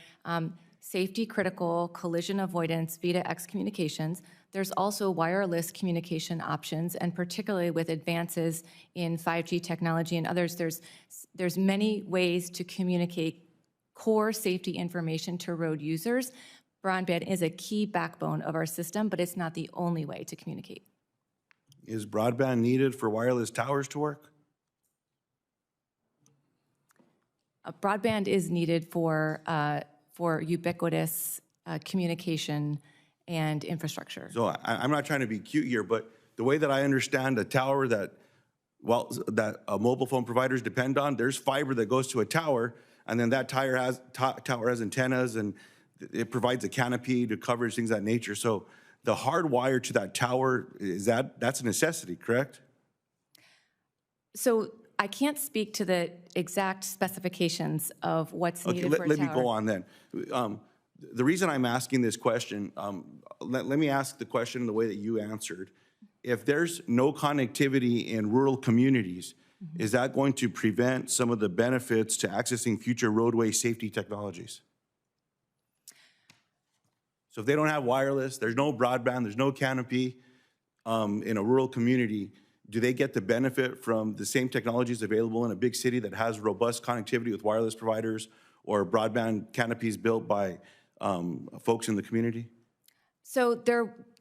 Speaker 6: safety-critical collision avoidance V2X communications. There's also wireless communication options, and particularly with advances in 5G technology and others, there's many ways to communicate core safety information to road users. Broadband is a key backbone of our system, but it's not the only way to communicate.
Speaker 14: Is broadband needed for wireless towers to work?
Speaker 6: Broadband is needed for ubiquitous communication and infrastructure.
Speaker 14: So I'm not trying to be cute here, but the way that I understand a tower that mobile phone providers depend on, there's fiber that goes to a tower, and then that tower has antennas, and it provides a canopy to cover things of that nature. So the hard wire to that tower, that's a necessity, correct?
Speaker 6: So I can't speak to the exact specifications of what's needed for a tower.
Speaker 14: Let me go on then. The reason I'm asking this question, let me ask the question in the way that you answered. If there's no connectivity in rural communities, is that going to prevent some of the benefits to accessing future roadway safety technologies? So if they don't have wireless, there's no broadband, there's no canopy in a rural community, do they get the benefit from the same technologies available in a big city that has robust connectivity with wireless providers or broadband canopies built by folks in the community?
Speaker 6: So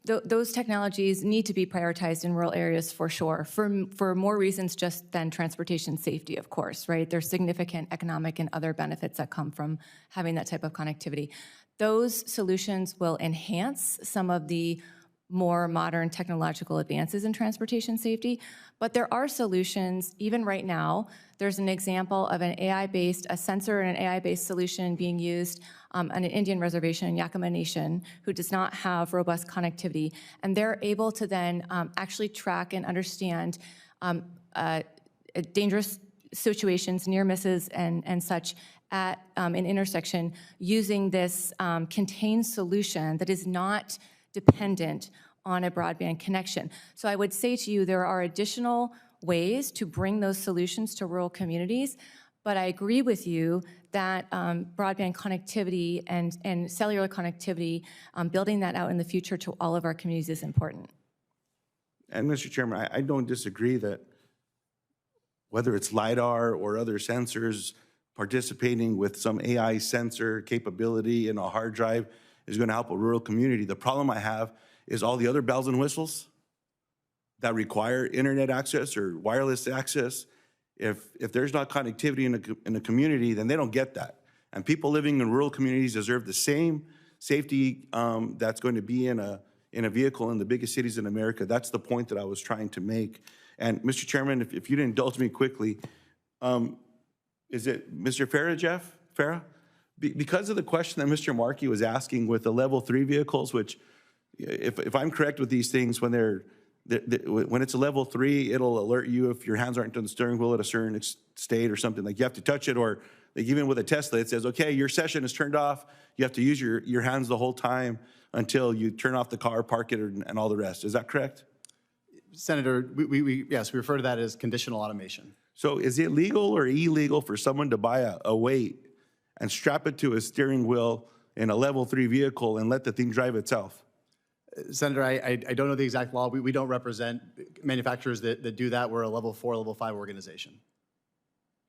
Speaker 6: those technologies need to be prioritized in rural areas for sure, for more reasons just than transportation safety, of course, right? There's significant economic and other benefits that come from having that type of connectivity. Those solutions will enhance some of the more modern technological advances in transportation safety, but there are solutions, even right now. There's an example of a sensor and an AI-based solution being used on an Indian reservation in Yakama Nation who does not have robust connectivity, and they're able to then actually track and understand dangerous situations, near misses and such at an intersection using this contained solution that is not dependent on a broadband connection. So I would say to you, there are additional ways to bring those solutions to rural communities, but I agree with you that broadband connectivity and cellular connectivity, building that out in the future to all of our communities is important.
Speaker 14: And Mr. Chairman, I don't disagree that whether it's LiDAR or other sensors, participating with some AI sensor capability in a hard drive is going to help a rural community. The problem I have is all the other bells and whistles that require internet access or wireless access. If there's not connectivity in a community, then they don't get that. And people living in rural communities deserve the same safety that's going to be in a vehicle in the biggest cities in America. That's the point that I was trying to make. And Mr. Chairman, if you'd indulge me quickly, is it Mr. Farah, Jeff? Farah? Because of the question that Mr. Markey was asking with the level 3 vehicles, which if I'm correct with these things, when they're When it's a level 3, it'll alert you if your hands aren't on the steering wheel at a certain state or something, like you have to touch it, or like even with a Tesla, it says, okay, your session is turned off. You have to use your hands the whole time until you turn off the car, park it, and all the rest. Is that correct?
Speaker 9: Senator, yes, we refer to that as conditional automation.
Speaker 14: So is it legal or illegal for someone to buy a weight and strap it to a steering wheel in a level 3 vehicle and let the thing drive itself?
Speaker 9: Senator, I don't know the exact law. We don't represent manufacturers that do that. We're a level 4, level 5 organization.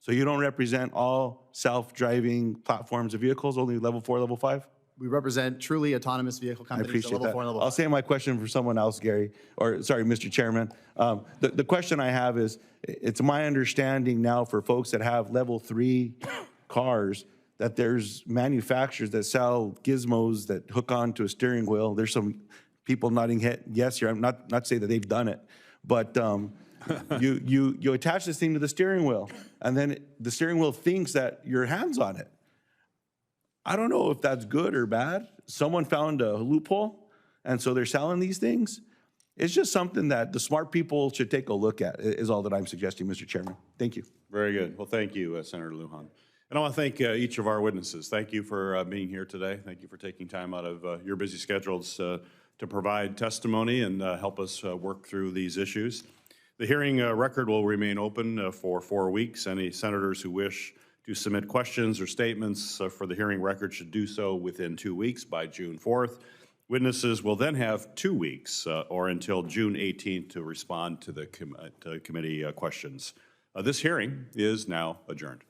Speaker 14: So you don't represent all self-driving platforms of vehicles, only level 4, level 5?
Speaker 9: We represent truly autonomous vehicle
Speaker 14: I
Speaker 9: companies.
Speaker 14: appreciate
Speaker 9: level
Speaker 14: that.
Speaker 9: 4 and level
Speaker 14: I'll
Speaker 9: 5.
Speaker 14: save my question for someone else, Gary, or sorry, Mr. Chairman. The question I have is, it's my understanding now for folks that have level 3 cars that there's manufacturers that sell gizmos that hook onto a steering wheel. There's some people nodding yes here. I'm not saying that they've done it, but you attach this thing to the steering wheel, and then the steering wheel thinks that your hand's on it. I don't know if that's good or bad. Someone found a loophole, and so they're selling these things. It's just something that the smart people should take a look at, is all that I'm suggesting, Mr. Chairman. Thank you.
Speaker 1: Very good. Well, thank you, Senator Lujan. And I want to thank each of our witnesses. Thank you for being here today. Thank you for taking time out of your busy schedules to provide testimony and help us work through these issues. The hearing record will remain open for 4 weeks. Any senators who wish to submit questions or statements for the hearing record should do so within 2 weeks by June 4th. Witnesses will then have 2 weeks or until June 18th to respond to the committee questions. This hearing is now adjourned.